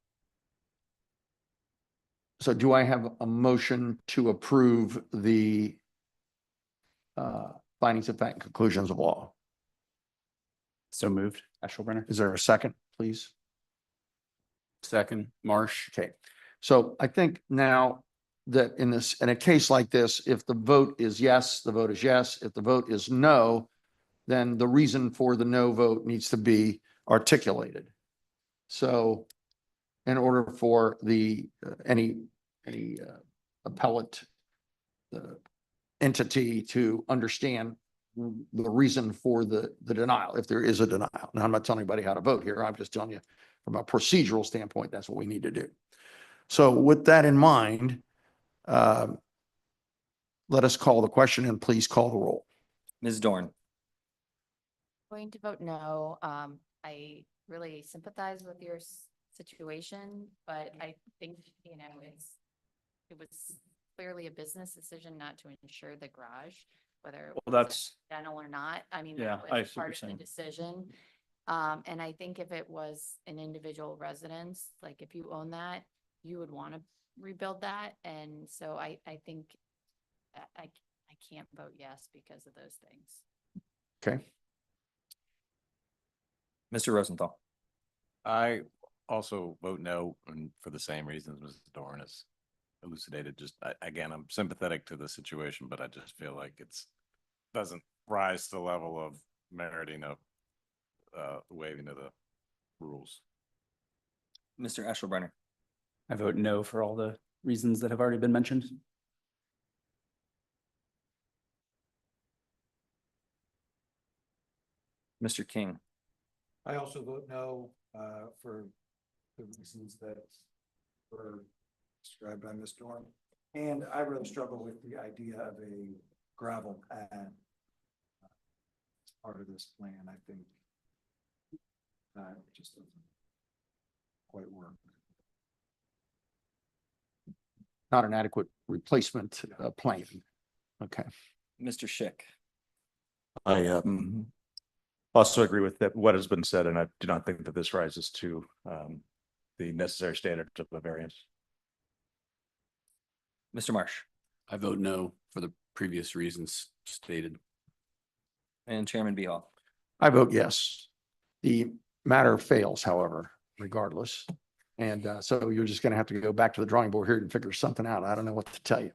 so do I have a motion to approve the findings of fact and conclusions of law? So moved. Ashelbrenner. Is there a second, please? Second, Marsh. Okay, so I think now that in a case like this, if the vote is yes, the vote is yes. If the vote is no, then the reason for the no vote needs to be articulated. So in order for the, any appellate entity to understand the reason for the denial, if there is a denial. Now, I'm not telling anybody how to vote here. I'm just telling you from a procedural standpoint, that's what we need to do. So with that in mind, let us call the question and please call the roll. Ms. Dorn, Going to vote no. I really sympathize with your situation, but I think, it was clearly a business decision not to insure the garage, whether it Well, was that's, accidental or not. I mean, Yeah, that I was see what part you're of the saying. decision. And I think if it was an individual residence, like if you own that, you would want to rebuild that. And so I think I can't vote yes because of those things. Okay, Mr. Rosenthal, I also vote no, and for the same reasons Mrs. Dorn has elucidated. Just, again, I'm sympathetic to the situation, but I just feel like doesn't rise to the level of meriting of waiving of the rules. Mr. Ashelbrenner, I vote no for all the reasons that have already been mentioned. Mr. King, I also vote no, for the reasons that were described by Ms. Dorn. And I really struggle with the idea of a gravel pad as part of this plan. I think it just doesn't quite work. not an adequate replacement plan. Okay. Mr. Schick, I also agree with that, what has been said, and I do not think that this rises to the necessary standards of the variance. Mr. Marsh, I vote no for the previous reasons stated. and Chairman Beal. I vote yes. The matter fails, however, regardless. And so you're just going to have to go back to the drawing board here and figure something out. I don't know what to tell you.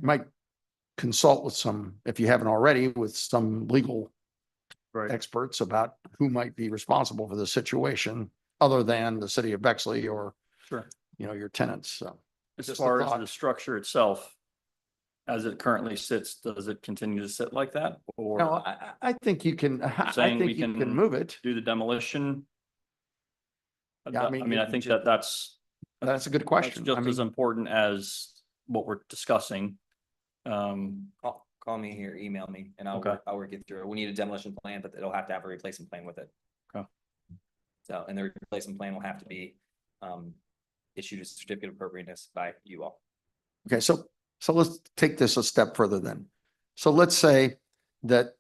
You might consult with some, if you haven't already, with some legal Right. experts about who might be responsible for the situation, other than the city of Bexley or, Sure. your tenants. So As just a far as thought. the structure itself, as it currently sits, does it continue to sit like that? No, Or I think you can, I saying think we you can can move it. do the demolition? Yeah, I I mean, mean, I it think just- that's That's a good that's question. I just as mean, important as what we're discussing. Call me here, email me, and Okay. I'll work it through. We need a demolition plan, but it'll have to have a replacement plan with it. Okay. So, and the replacement plan will have to be, issued a certificate of appropriateness by you all. okay, so let's take this a step further then. So let's say that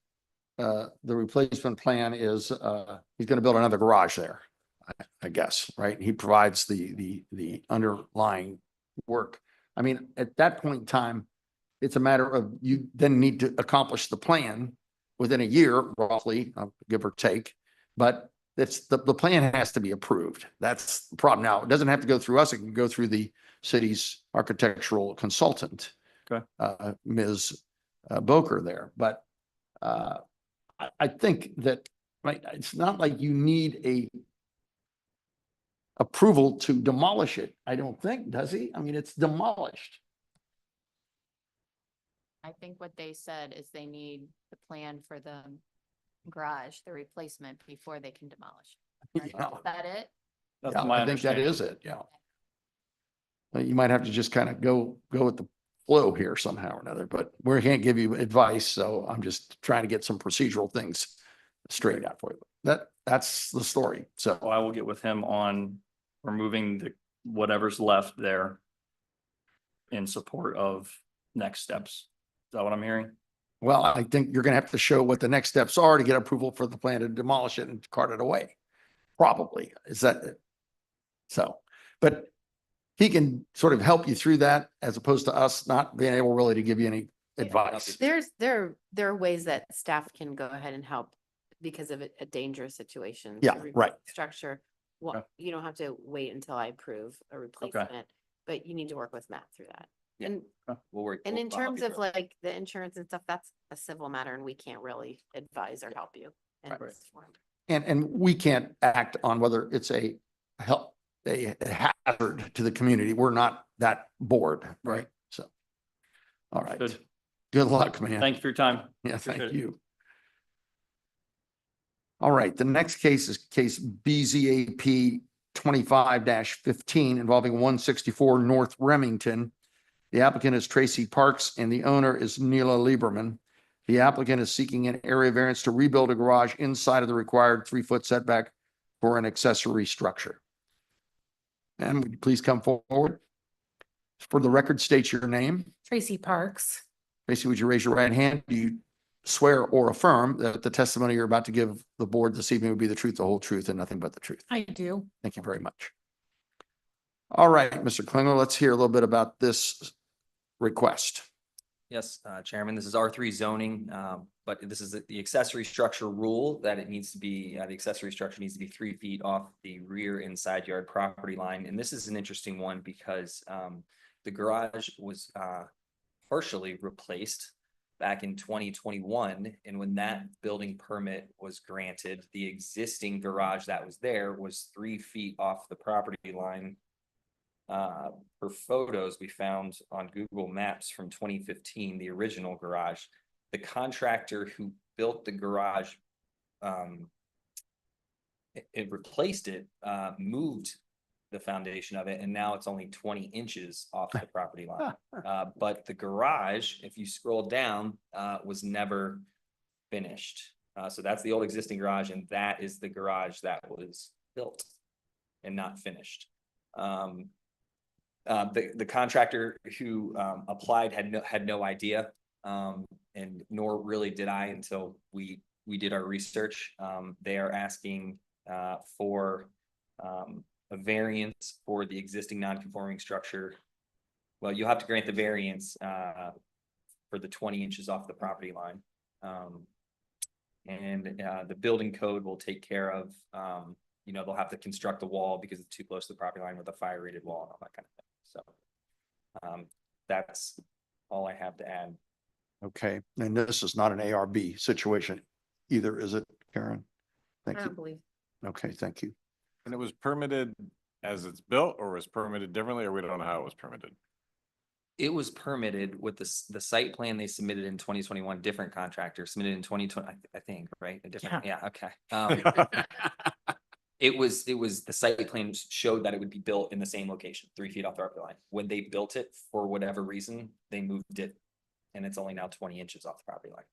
the replacement plan is he's going to build another garage there, I guess, right? He provides the underlying work. I mean, at that point in time, it's a matter of you then need to accomplish the plan within a year, roughly, give or take. But the plan has to be approved. That's the problem. Now, it doesn't have to go through us. It can go through the city's architectural consultant. Okay. Ms. Boker there, but I think that, right, it's not like you need a approval to demolish it. I don't think, does he? I mean, it's demolished. I think what they said is they need the plan for the garage, the replacement, before they can demolish. Right? Yeah. Is that it? That's Yeah, my I think that understanding. is it, yeah. You might have to just kind of go with the flow here somehow or another, but we can't give you advice, so I'm just trying to get some procedural things straightened out for you. That's the story, so. So I will get with him on removing whatever's left there in support of next steps. Is that what I'm hearing? Well, I think you're gonna have to show what the next steps are to get approval for the plan to demolish it and cart it away. Probably, is that it? So, but he can sort of help you through that as opposed to us not being able really to give you any advice. There are ways that staff can go ahead and help because of a dangerous situation. Yeah, right. Structure, Okay. well, you don't have to wait until I approve a replacement, but you need to work with Matt through that. Yeah. And, We'll work. and in I'll help terms you of through it. like the insurance and stuff, that's a civil matter and we can't really advise or help you. in Right. this form. And we can't act on whether it's a hazard to the community. We're not that board, right? So, all right. Good. Good luck, man. Thank you for your time. Yeah, Appreciate thank it. you. All right, the next case is case BZAP 25-15 involving 164 North Remington. The applicant is Tracy Parks and the owner is Neela Lieberman. The applicant is seeking an area variance to rebuild a garage inside of the required 3-foot setback for an accessory structure. And would you please come forward? For the record, state your name. Tracy Parks. Tracy, would you raise your right hand? Do you swear or affirm that the testimony you're about to give the board this evening would be the truth, the whole truth, and nothing but the truth? I do. Thank you very much. All right, Mr. Klingler, let's hear a little bit about this request. Yes, Chairman, this is R3 zoning, but this is the accessory structure rule that it needs to be, the accessory structure needs to be 3 feet off the rear and side yard property line. And this is an interesting one because the garage was partially replaced back in 2021. And when that building permit was granted, the existing garage that was there was 3 feet off the property line. For photos we found on Google Maps from 2015, the original garage, the contractor who built the garage, it replaced it, moved the foundation of it, and now it's only 20 inches off the property line. But the garage, if you scroll down, was never finished. So that's the old existing garage, and that is the garage that was built and not finished. The contractor who applied had no idea, and nor really did I until we did our research. They are asking for a variance for the existing non-conforming structure. Well, you'll have to grant the variance for the 20 inches off the property line. And the building code will take care of, they'll have to construct a wall because it's too close to the property line with a fire rated wall and all that kind of thing. So that's all I have to add. Okay, and this is not an ARB situation either, is it, Karen? I Thank don't you. believe. Okay, thank you. And it was permitted as it's built or was permitted differently, or we don't know how it was permitted? It was permitted with the site plan they submitted in 2021, different contractor submitted in 2020, I think, right? A different, yeah, okay. It was, the site plan showed that it would be built in the same location, 3 feet off the property line. When they built it, for whatever reason, they moved it. And it's only now 20 inches off the property line.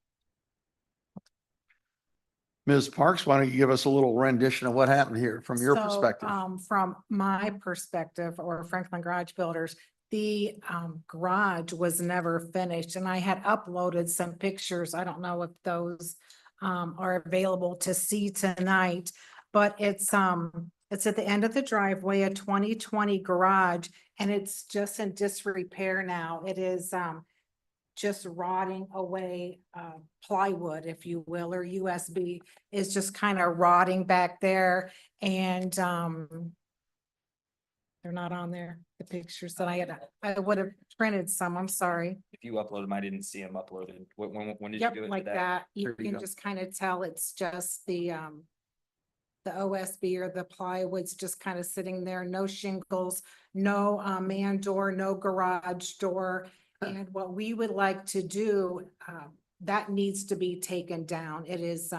Ms. Parks, why don't you give us a little rendition of what happened here from your So, perspective? From my perspective, or Franklin Garage Builders, the garage was never finished, and I had uploaded some pictures. I don't know if those are available to see tonight, but it's at the end of the driveway, a 2020 garage, and it's just in disrepair now. It is just rotting away, plywood, if you will, or USB is just kind of rotting back there. And, they're not on there, the pictures that I would have printed some, I'm sorry. If you upload them, I didn't see them uploaded. When did you Yep, do it like today? that. You There you can go. just kind of tell it's just the OSB or the plywood's just kind of sitting there, no shingles, no man door, no garage door. And what we would like to do, that needs to be taken down. It is,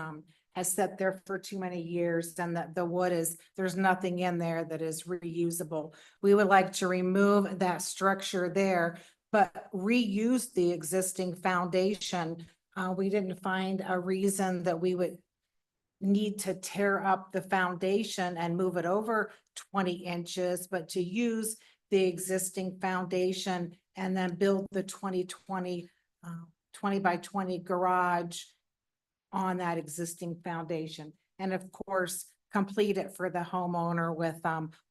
has sat there for too many years, and that the wood is, there's nothing in there that is reusable. We would like to remove that structure there, but reuse the existing foundation. We didn't find a reason that we would need to tear up the foundation and move it over 20 inches, but to use the existing foundation and then build the 2020 20 by 20 garage on that existing foundation. And of course, complete it for the homeowner with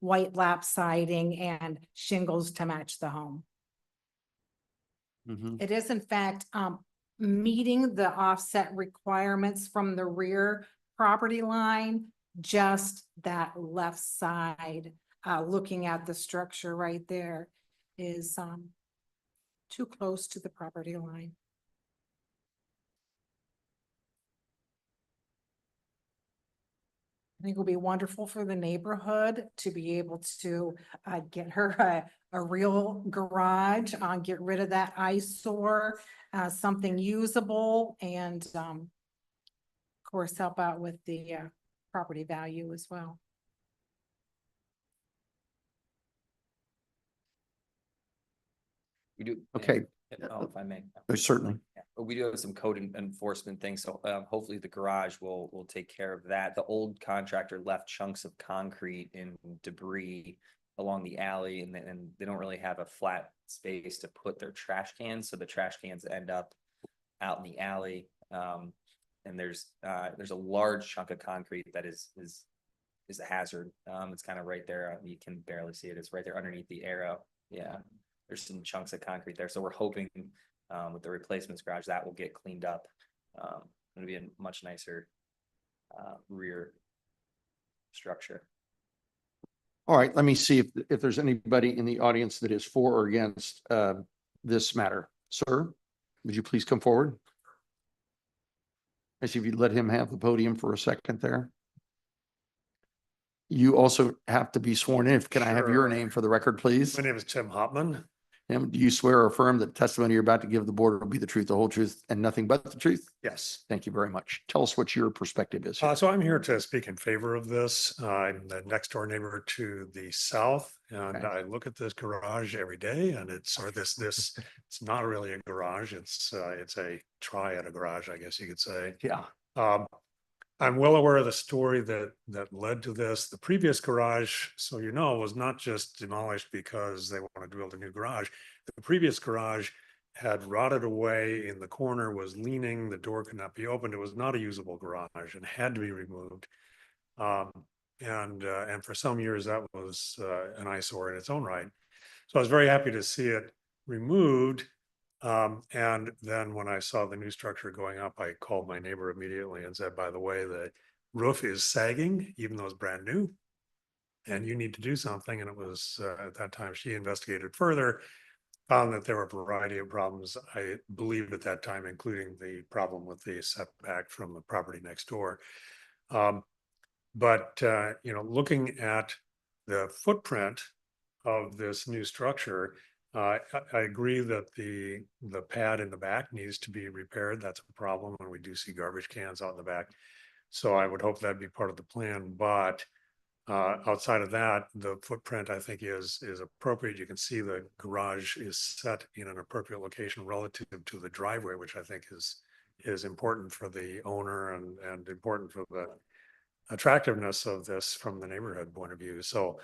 white lap siding and shingles to match the home. Mhm. It is in fact meeting the offset requirements from the rear property line, just that left side, looking at the structure right there is too close to the property line. I think it'll be wonderful for the neighborhood to be able to get her a real garage, get rid of that eyesore, something usable, and of course, help out with the property value as well. We do. Okay. Oh, if I may. Certainly. Yeah, but we do have some code enforcement things, so hopefully the garage will take care of that. The old contractor left chunks of concrete and debris along the alley, and they don't really have a flat space to put their trash cans, so the trash cans end up out in the alley. And there's a large chunk of concrete that is a hazard. It's kind of right there. You can barely see it. It's right there underneath the arrow. Yeah, there's some chunks of concrete there, so we're hoping with the replacements garage that will get cleaned up. It'll be a much nicer rear structure. All right, let me see if there's anybody in the audience that is for or against this matter. Sir, would you please come forward? I see if you let him have the podium for a second there. You also have to be sworn in. Can I have your Sure. name for the record, please? My name is Tim Hopman. And do you swear or affirm that the testimony you're about to give the board will be the truth, the whole truth, and nothing but the truth? Yes. Thank you very much. Tell us what your perspective is here. So I'm here to speak in favor of this. I'm the next door neighbor to the south, and Okay. I look at this garage every day, and it's it's not really a garage. It's a triad a garage, I guess you could say. Yeah. I'm well aware of the story that led to this. The previous garage, so you know, was not just demolished because they wanted to build a new garage. The previous garage had rotted away in the corner, was leaning, the door could not be opened. It was not a usable garage and had to be removed. And for some years that was an eyesore in its own right. So I was very happy to see it removed. And then when I saw the new structure going up, I called my neighbor immediately and said, by the way, the roof is sagging, even though it's brand new, and you need to do something. And it was at that time she investigated further, found that there were a variety of problems, I believe at that time, including the problem with the setback from the property next door. But, looking at the footprint of this new structure, I agree that the pad in the back needs to be repaired. That's a problem when we do see garbage cans out in the back. So I would hope that'd be part of the plan, but outside of that, the footprint I think is appropriate. You can see the garage is set in an appropriate location relative to the driveway, which I think is important for the owner and important for the attractiveness of this from the neighborhood point of view. So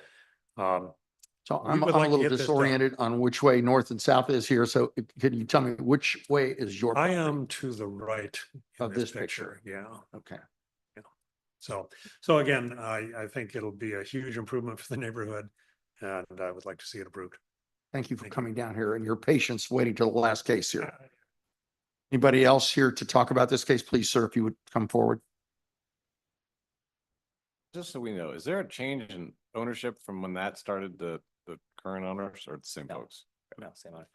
So we I'm would a like to little get this done. disoriented on which way north and south is here. So can you tell me which way is your? I property am to the right in Of this picture. Yeah. Okay. So again, I think it'll be a huge improvement for the neighborhood and I would like to see it approved. Thank you for Thank you. coming down here and your patience waiting till the last case here. Anybody else here to talk about this case? Please, sir, if you would come forward. Just so we know, is there a change in ownership from when that started to the current owners or the same No. folks? No, same line.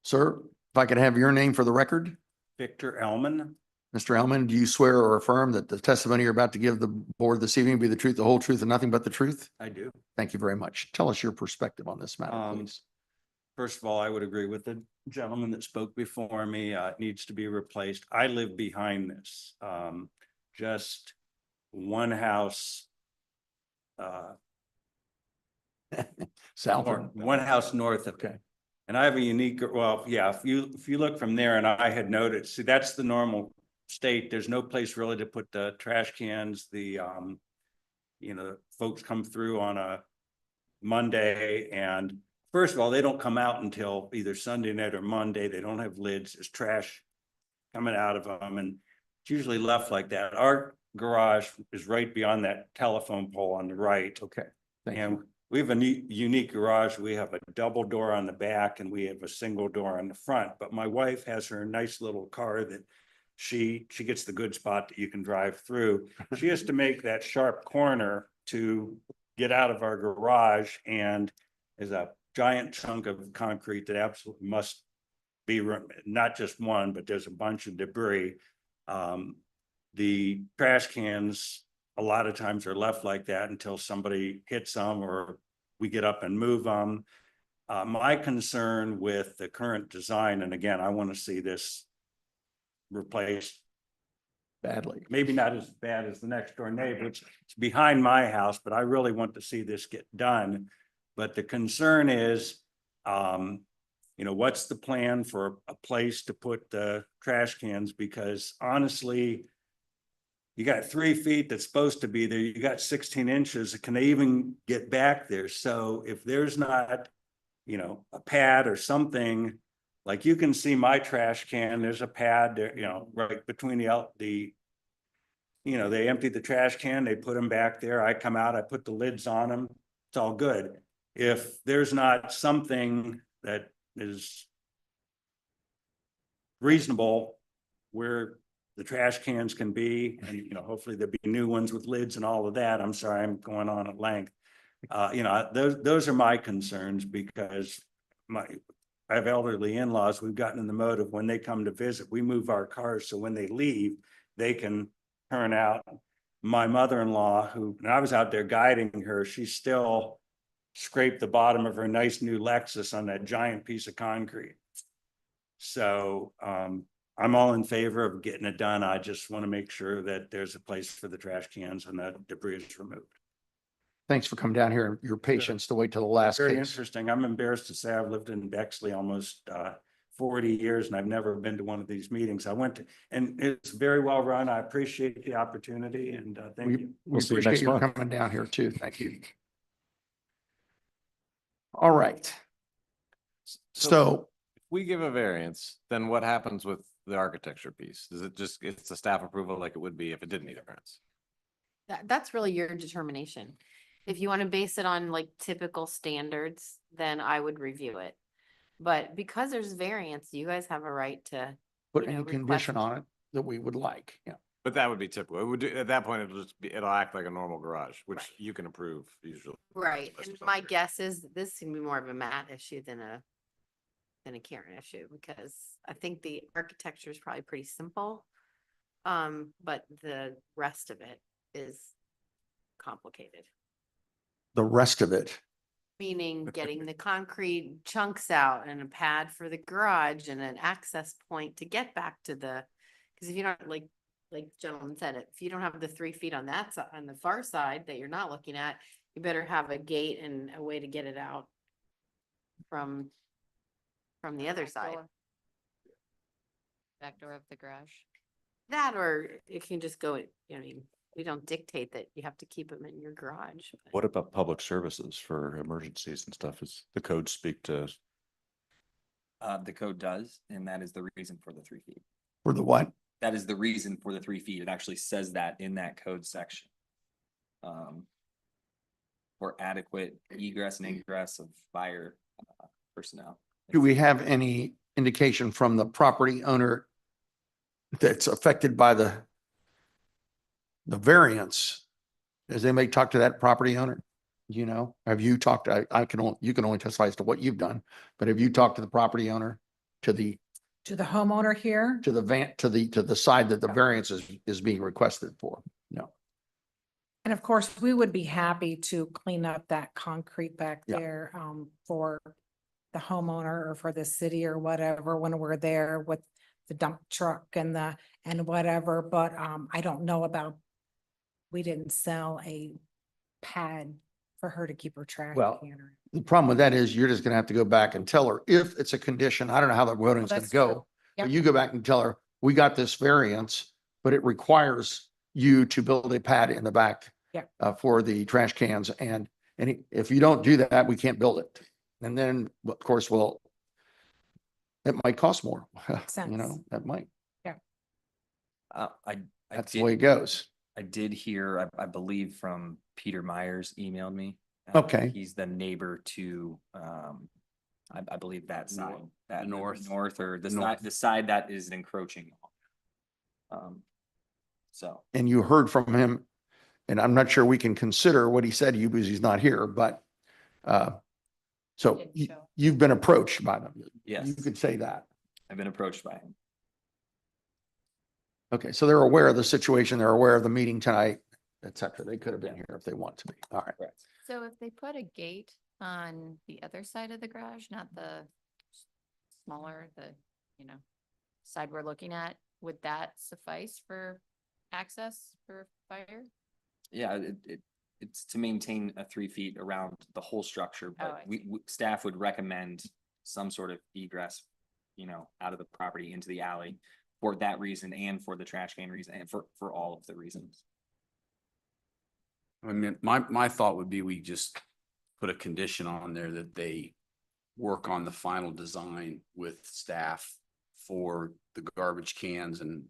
Sir, if I could have your name for the record? Victor Elman. Mr. Elman, do you swear or affirm that the testimony you're about to give the board this evening will be the truth, the whole truth, and nothing but the truth? I do. Thank you very much. Tell us your perspective on this matter, please. First of all, I would agree with the gentleman that spoke before me. It needs to be replaced. I live behind this. Just one house. South. One house north of Okay. it. And I have a unique, well, yeah, if you look from there and I had noticed, see, that's the normal state. There's no place really to put the trash cans, folks come through on a Monday and first of all, they don't come out until either Sunday night or Monday. They don't have lids. There's trash coming out of them and it's usually left like that. Our garage is right beyond that telephone pole on the right. Okay. Thank And you. we have a unique garage. We have a double door on the back and we have a single door on the front. But my wife has her nice little car that she gets the good spot that you can drive through. She has to make that sharp corner to get out of our garage and there's a giant chunk of concrete that absolutely must be, not just one, but there's a bunch of debris. The trash cans a lot of times are left like that until somebody hits them or we get up and move them. My concern with the current design, and again, I want to see this replaced Badly. maybe not as bad as the next door neighbor. It's behind my house, but I really want to see this get done. But the concern is, what's the plan for a place to put the trash cans? Because honestly, you got 3 feet that's supposed to be there. You got 16 inches. Can they even get back there? So if there's not, a pad or something, like you can see my trash can, there's a pad there, right between they empty the trash can, they put them back there. I come out, I put the lids on them. It's all good. If there's not something that is reasonable where the trash cans can be, and, hopefully there'll be new ones with lids and all of that. I'm sorry, I'm going on at length. Those are my concerns because I have elderly in-laws. We've gotten in the mode of when they come to visit, we move our cars. So when they leave, they can turn out. My mother-in-law, and I was out there guiding her, she still scraped the bottom of her nice new Lexus on that giant piece of concrete. So, I'm all in favor of getting it done. I just want to make sure that there's a place for the trash cans and that debris is removed. Thanks for coming down here and your patience to wait till the last Very case. interesting. I'm embarrassed to say I've lived in Bexley almost 40 years and I've never been to one of these meetings. I went to, and it's very well run. I appreciate the opportunity and thank you. We see you appreciate next you month. coming down here too. Thank you. All right. So If we give a variance, then what happens with the architecture piece? Does it just, it's a staff approval like it would be if it didn't need a variance? That's really your determination. If you want to base it on like typical standards, then I would review it. But because there's variance, you guys have a right to, put you know, any condition request- on it that we would like. Yeah. But that would be typical. It would do, at that point, it'll act like a normal garage, which Right. you can approve usually. right? That's And just my okay. guess is this can be more of a matte issue than than a Karen issue because I think the architecture is probably pretty simple. But the rest of it is complicated, The rest of it. meaning getting the concrete chunks out and a pad for the garage and an access point to get back to the, because if you don't, like the gentleman said, if you don't have the 3 feet on that side, on the far side that you're not looking at, you better have a gate and a way to get it out from the other Back side. door. Back door of the garage. That, or it can just go, I mean, we don't dictate that you have to keep them in your garage. but- What about public services for emergencies and stuff? Is the code speak to? The code does, and that is the reason for the 3 feet. For the what? That is the reason for the 3 feet. It actually says that in that code section. For adequate egress and ingress of fire personnel. Do we have any indication from the property owner that's affected by the variance? Has anybody talked to that property owner? You know, have you talked, I can only, you can only testify as to what you've done, but have you talked to the property owner? To the homeowner here? to the side that the variance is being requested for? No. And of course, we would be happy to clean up that concrete back Yeah. there, for the homeowner or for the city or whatever, when we're there with the dump truck and whatever, but, I don't know about, we didn't sell a pad for her to keep her trash Well, can. Or- The problem with that is you're just gonna have to go back and tell her if it's a condition. I don't know how the voting's gonna that's go. true. But Yep. you go back and tell her, we got this variance, but it requires you to build a pad in the back. Yeah. For the trash cans and if you don't do that, we can't build it. And then, of course, well, it might cost more, sense. you know, that might, I that's the way it goes. I did hear, I believe from Peter Myers emailed me. Okay. He's the neighbor to, I believe that side, North. that North. north or the North. side, the side that is encroaching. So, And you heard from him, and I'm not sure we can consider what he said to you because he's not here, but so Didn't you, show. you've been approached by them. yes, You could say that. I've been approached by him. Okay, so they're aware of the situation. They're aware of the meeting tonight, et cetera. They could have been here if they want to be. All right. Correct. So if they put a gate on the other side of the garage, not the smaller, side we're looking at, would that suffice for access for fire? Yeah, it's to maintain a 3 feet around the whole structure, Oh, but I we, staff would recommend some sort of egress, out of the property into the alley for that reason and for the trash can reason and for all of the reasons. I mean, my thought would be we just put a condition on there that they work on the final design with staff for the garbage cans and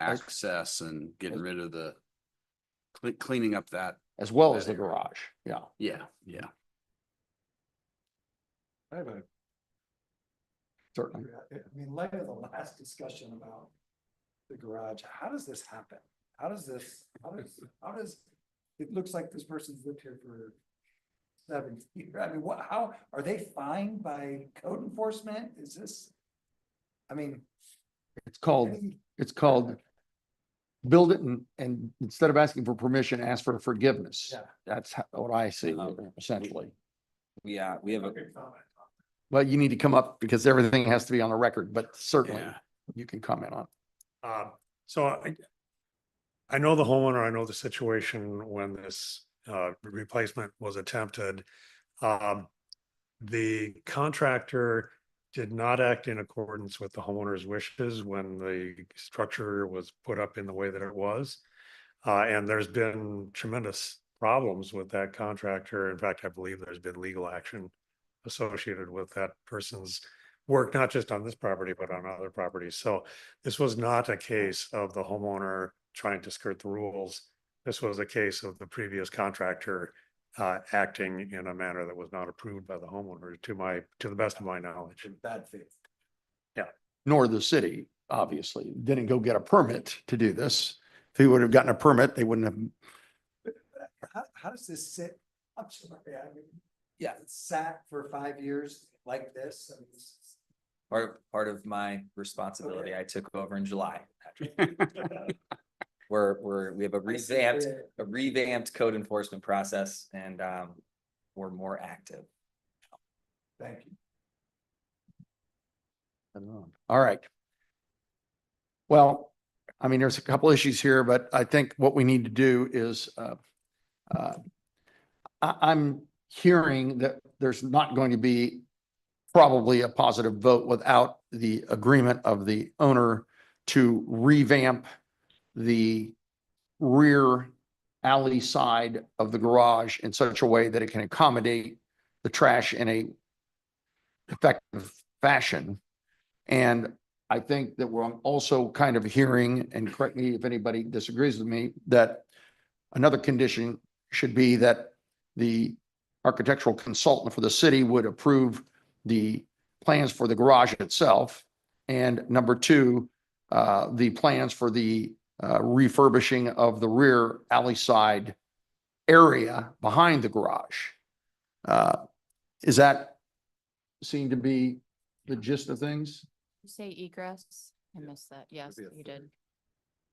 access and getting rid of the cleaning up that. As well as that the area. garage. Yeah. Yeah. I have a, Certainly. I mean, in light of the last discussion about the garage, how does this happen? How does, it looks like this person's lived here for 7 years. I mean, how, are they fined by code enforcement? Is this? I mean. It's called build it and instead of asking for permission, ask for forgiveness. Yeah. That's what I see essentially. We have a, Well, you need to come up because everything has to be on the record, but certainly Yeah. you can comment on. So I know the homeowner, I know the situation when this replacement was attempted. The contractor did not act in accordance with the homeowner's wishes when the structure was put up in the way that it was. And there's been tremendous problems with that contractor. In fact, I believe there's been legal action associated with that person's work, not just on this property, but on other properties. So this was not a case of the homeowner trying to skirt the rules. This was a case of the previous contractor acting in a manner that was not approved by the homeowner, to the best of my knowledge. In bad faith. Nor the city, obviously, didn't go get a permit to do this. If he would have gotten a permit, they wouldn't have. How does this sit? I'm sorry, I mean, yeah, it sat for 5 years like this. I mean, Part of my responsibility, I took over in July. We have a revamped code enforcement process and, we're more active. Thank you. All right. Well, I mean, there's a couple issues here, but I think what we need to do is, I'm hearing that there's not going to be probably a positive vote without the agreement of the owner to revamp the rear alley side of the garage in such a way that it can accommodate the trash in a effective fashion. And I think that we're also kind of hearing, and correct me if anybody disagrees with me, that another condition should be that the architectural consultant for the city would approve the plans for the garage itself. And number two, the plans for the refurbishing of the rear alley side area behind the garage. Is that seem to be the gist of things? You say egress? I missed that. Yes, you did.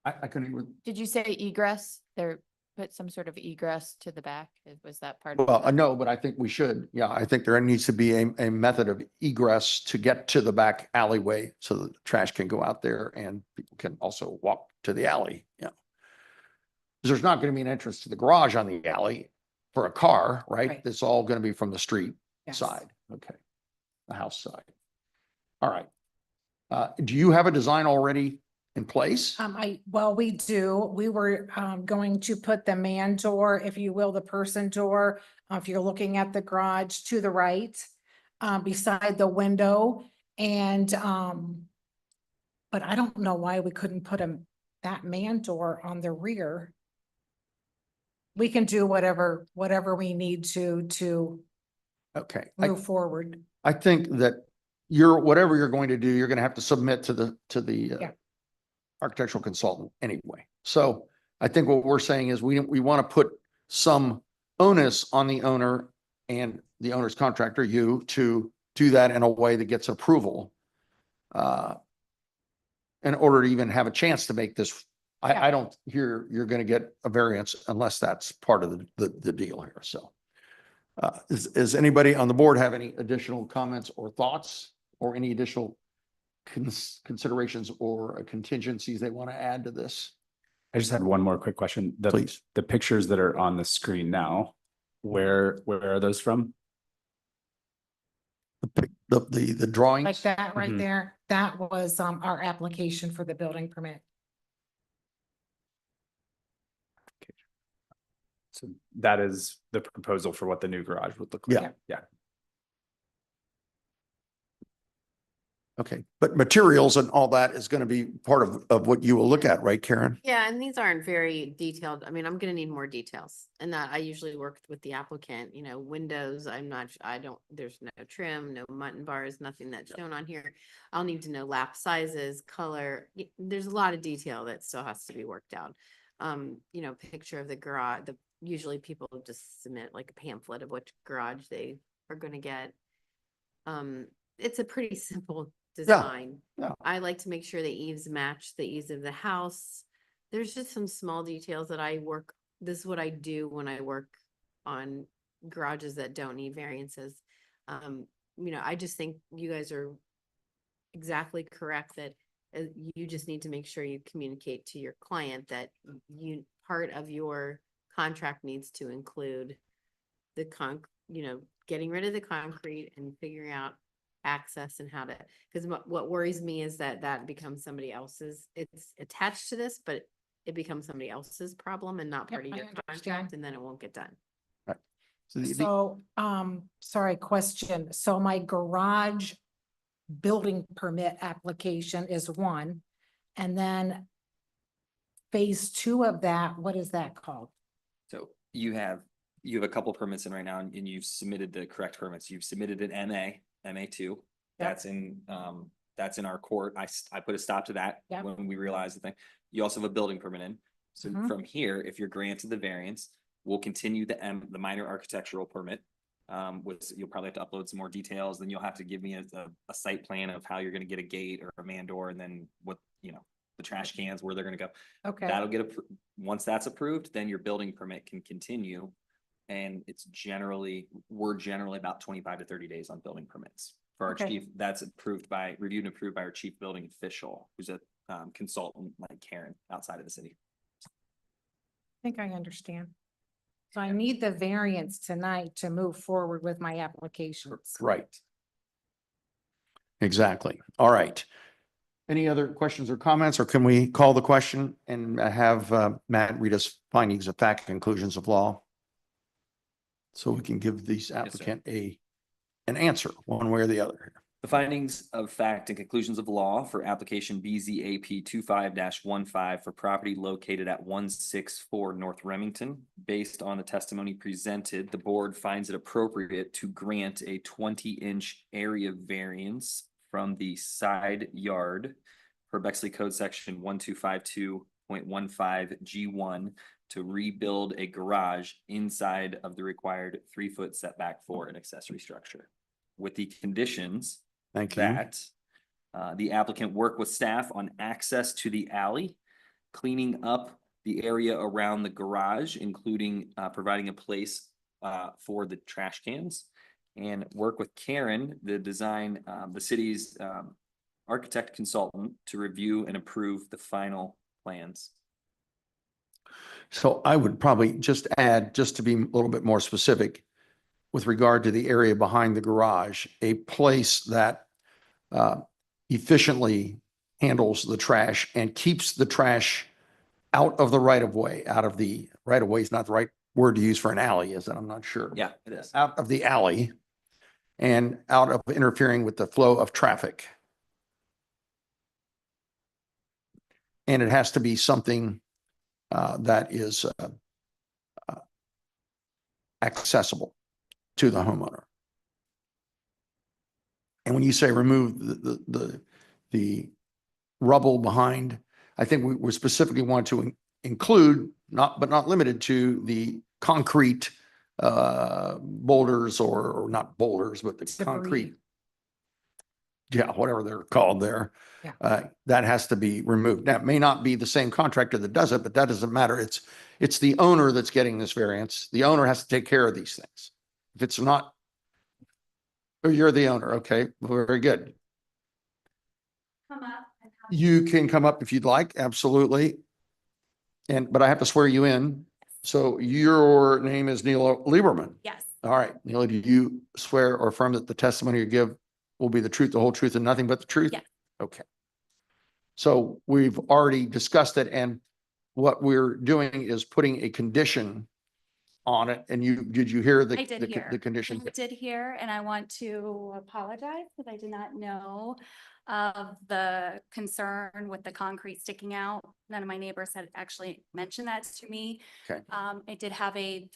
I couldn't even, Did you say egress? There, put some sort of egress to the back? Was that part of? well, the- no, but I think we should. Yeah, I think there needs to be a method of egress to get to the back alleyway so that the trash can go out there and people can also walk to the alley, yeah. Because there's not going to be an entrance to the garage on the alley for a car, right? Right. It's all going to be from the street Yes. side. Okay. The house side. All right. Do you have a design already in place? Well, we do. We were, going to put the man door, if you will, the person door, if you're looking at the garage to the right, beside the window. And, but I don't know why we couldn't put that man door on the rear. We can do whatever we need to Okay. move forward. I think that whatever you're going to do, you're going to have to submit to the Yeah. architectural consultant anyway. So I think what we're saying is we want to put some onus on the owner and the owner's contractor, you, to do that in a way that gets approval in order to even have a chance to make this. I don't hear you're going to get a variance unless that's part of the deal here. So does anybody on the board have any additional comments or thoughts or any additional considerations or contingencies they want to add to this? I just had one more quick question. Please. The pictures that are on the screen now, where are those from? The drawings? Like that right Mhm. there, that was, our application for the building permit. So that is the proposal for what the new garage would look like. Yeah. Yeah. Okay, but materials and all that is going to be part of what you will look at, right, Karen? Yeah, and these aren't very detailed. I mean, I'm gonna need more details. And that I usually work with the applicant, windows, there's no trim, no mutton bars, nothing that's shown on here. I'll need to know lap sizes, color. There's a lot of detail that still has to be worked out. Picture of the garage, usually people just submit like a pamphlet of which garage they are gonna get. It's a pretty simple design. yeah. I like to make sure the eaves match the eaves of the house. There's just some small details that this is what I do when I work on garages that don't need variances. I just think you guys are exactly correct that you just need to make sure you communicate to your client that part of your contract needs to include the getting rid of the concrete and figuring out access and how to, because what worries me is that becomes somebody else's, it's attached to this, but it becomes somebody else's problem and not part of I your understand. contract, and then it won't get done. Right. So So, sorry, question. So my garage building permit application is one, and then phase 2 of that, what is that called? So you have a couple permits in right now and you've submitted the correct permits. You've submitted an MA2. That's in our court. I put a stop to that Yep. when we realized the thing. You also have a building permit in. So Mhm. from here, if you're granted the variance, we'll continue the minor architectural permit. You'll probably have to upload some more details, then you'll have to give me a site plan of how you're gonna get a gate or a man door, and then what, the trash cans, where they're gonna go. Okay. That'll get approved. Once that's approved, then your building permit can continue. And we're generally about 25 to 30 days on building permits. For our Okay. chief, that's reviewed and approved by our chief building official, who's a consultant like Karen outside of the city. I think I understand. So I need the variance tonight to move forward with my applications. Right. Exactly. All right. Any other questions or comments, or can we call the question and have Matt read us findings of fact, conclusions of law? So we can give these applicant an answer one way or the other. The findings of fact and conclusions of law for application BZAP 25-15 for property located at 164 North Remington. Based on the testimony presented, the board finds it appropriate to grant a 20-inch area variance from the side yard per Bexley Code Section 1252.15 G1 to rebuild a garage inside of the required 3-foot setback for an accessory structure, with the conditions Thank you. that the applicant work with staff on access to the alley, cleaning up the area around the garage, including providing a place for the trash cans, and work with Karen, the city's architect consultant, to review and approve the final plans. So I would probably just add, just to be a little bit more specific, with regard to the area behind the garage, a place that efficiently handles the trash and keeps the trash out of the right of way. Out of the right of way is not the right word to use for an alley, is it? I'm not sure. Yeah, it is. Out of the alley and out of interfering with the flow of traffic. And it has to be something that is accessible to the homeowner. And when you say remove the rubble behind, I think we specifically want to include, but not limited to, the concrete boulders or not boulders, but the Debris. concrete. Yeah, whatever they're called there. Yeah. That has to be removed. Now, it may not be the same contractor that does it, but that doesn't matter. It's the owner that's getting this variance. The owner has to take care of these things. If it's not, or you're the owner, okay, very good. Come up. You can come up if you'd like, absolutely. But I have to swear you in. So your name is Neil Lieberman. Yes. All right, Neil, do you swear or affirm that the testimony you give will be the truth, the whole truth, and nothing but the truth? Yes. Okay. So we've already discussed it, and what we're doing is putting a condition on it. And did you hear I did hear. the condition? I did hear, and I want to apologize because I did not know of the concern with the concrete sticking out. None of my neighbors had actually mentioned that to me. Okay. I did have a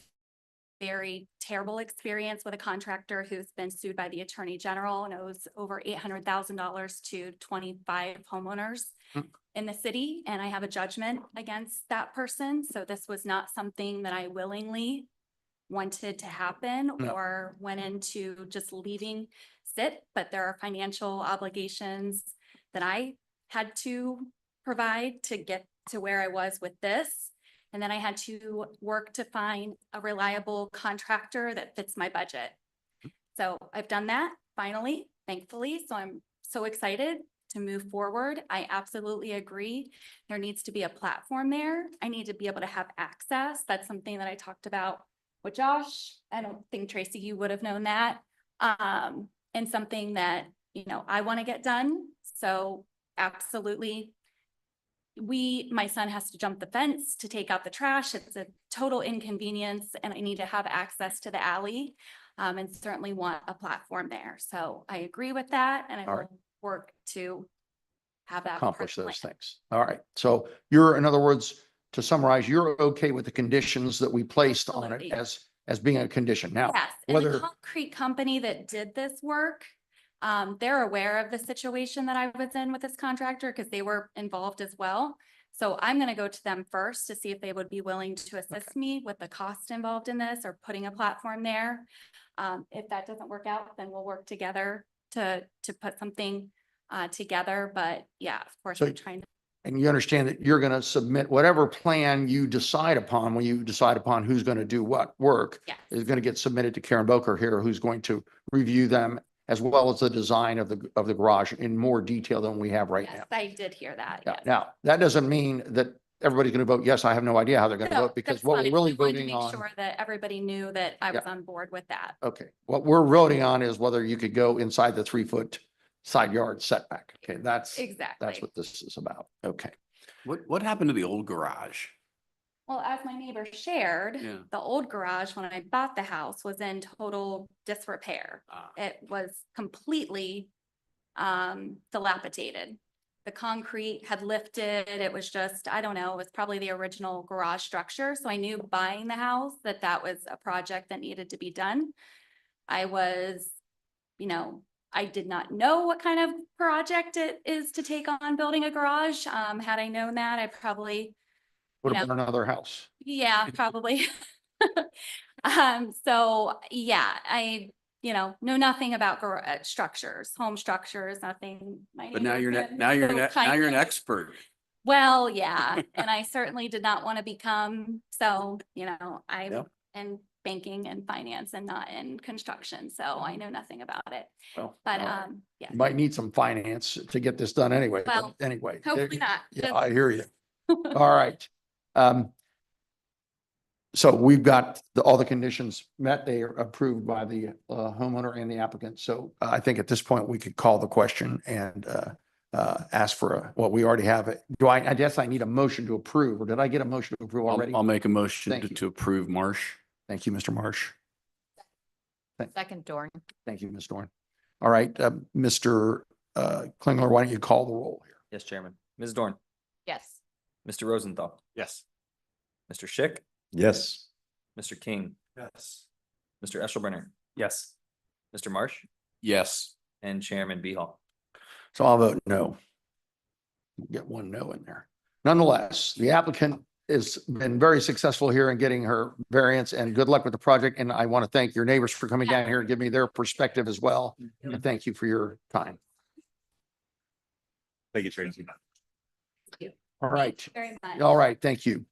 very terrible experience with a contractor who's been sued by the Attorney General and owes over $800,000 to 25 homeowners in the city. And I have a judgment against that person. So this was not something that I willingly wanted to happen No. or went into just leaving sit, but there are financial obligations that I had to provide to get to where I was with this. And then I had to work to find a reliable contractor that fits my budget. So I've done that finally, thankfully. So I'm so excited to move forward. I absolutely agree. There needs to be a platform there. I need to be able to have access. That's something that I talked about with Josh. I don't think, Tracy, you would have known that. And something that, I want to get done. So absolutely. My son has to jump the fence to take out the trash. It's a total inconvenience, and I need to have access to the alley, and certainly want a platform there. So I agree with that, and I All right. will work to have that. Accomplish plan. those things. All right. So in other words, to summarize, you're okay with the conditions that we placed on it Absolutely. as being a condition. Now, Yes, and the whether, concrete company that did this work, they're aware of the situation that I was in with this contractor because they were involved as well. So I'm gonna go to them first to see if they would be willing to assist me with the cost involved in this or putting a platform there. If that doesn't work out, then we'll work together to put something together, but yeah, of course, So- I'm trying to. And you understand that you're going to submit whatever plan you decide upon, when you decide upon who's going to do what work, Yes. is going to get submitted to Karen Boker here, who's going to review them as well as the design of the garage in more detail than we have right Yes, now. I did hear that. Yeah. Yes. Now, that doesn't mean that everybody's going to vote yes. I have no idea how they're going to No, vote, because that's what fine. we're really I wanted to voting make on. Sure that everybody knew that I was on board with that. Okay, what we're voting on is whether you could go inside the 3-foot side yard setback. Okay, that's Exactly. what this is about. Okay. What happened to the old garage? Well, as my neighbor shared, Yeah. the old garage, when I bought the house, was in total disrepair. Ah. It was completely dilapidated. The concrete had lifted. It was just, I don't know, it was probably the original garage structure. So I knew buying the house that that was a project that needed to be done. I was, I did not know what kind of project it is to take on building a garage. Had I known that, I probably, Would have been another house. yeah, probably. So yeah, I, know nothing about structures, home structures, nothing. My But now neighbor's you're, been now you're, so now you're an kind. expert. Well, yeah, and I certainly did not want to become, so, I'm Yep. in banking and finance and not in construction, so I know nothing about it. Well, But, all right. yeah, You might need some finance to get this done anyway. but Well, Anyway. hopefully not. Yeah, I hear you. All right. So we've got all the conditions met. They are approved by the homeowner and the applicant. So I think at this point, we could call the question and ask for what we already have. I guess I need a motion to approve, or did I get a motion to approve already? I'll make a motion Thank you. to approve Marsh. Thank you, Mr. Marsh. Second, Dorn. Thank you, Ms. Dorn. All right, Mr. Klingler, why don't you call the roll here? Yes, Chairman. Ms. Dorn, Yes. Mr. Rosenthal, Yes. Mr. Schick, Yes. Mr. King, Yes. Mr. Eshelbrenner, Yes. Mr. Marsh, Yes. and Chairman Behal. So I'll vote no. Get one no in there. Nonetheless, the applicant has been very successful here in getting her variance, and good luck with the project. And I want to thank your neighbors for coming down here and giving me their perspective as well. And thank you for your time. Thank you, Tracy. All right. Very much. All right. Thank you.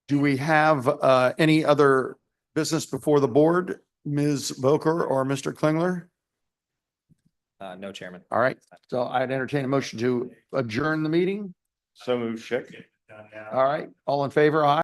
Do we have any other business before the board, Ms. Boker or Mr. Klingler? No, Chairman. All right. So I'd entertain a motion to adjourn the meeting. So move, Schick. All right. All in favor? Aye.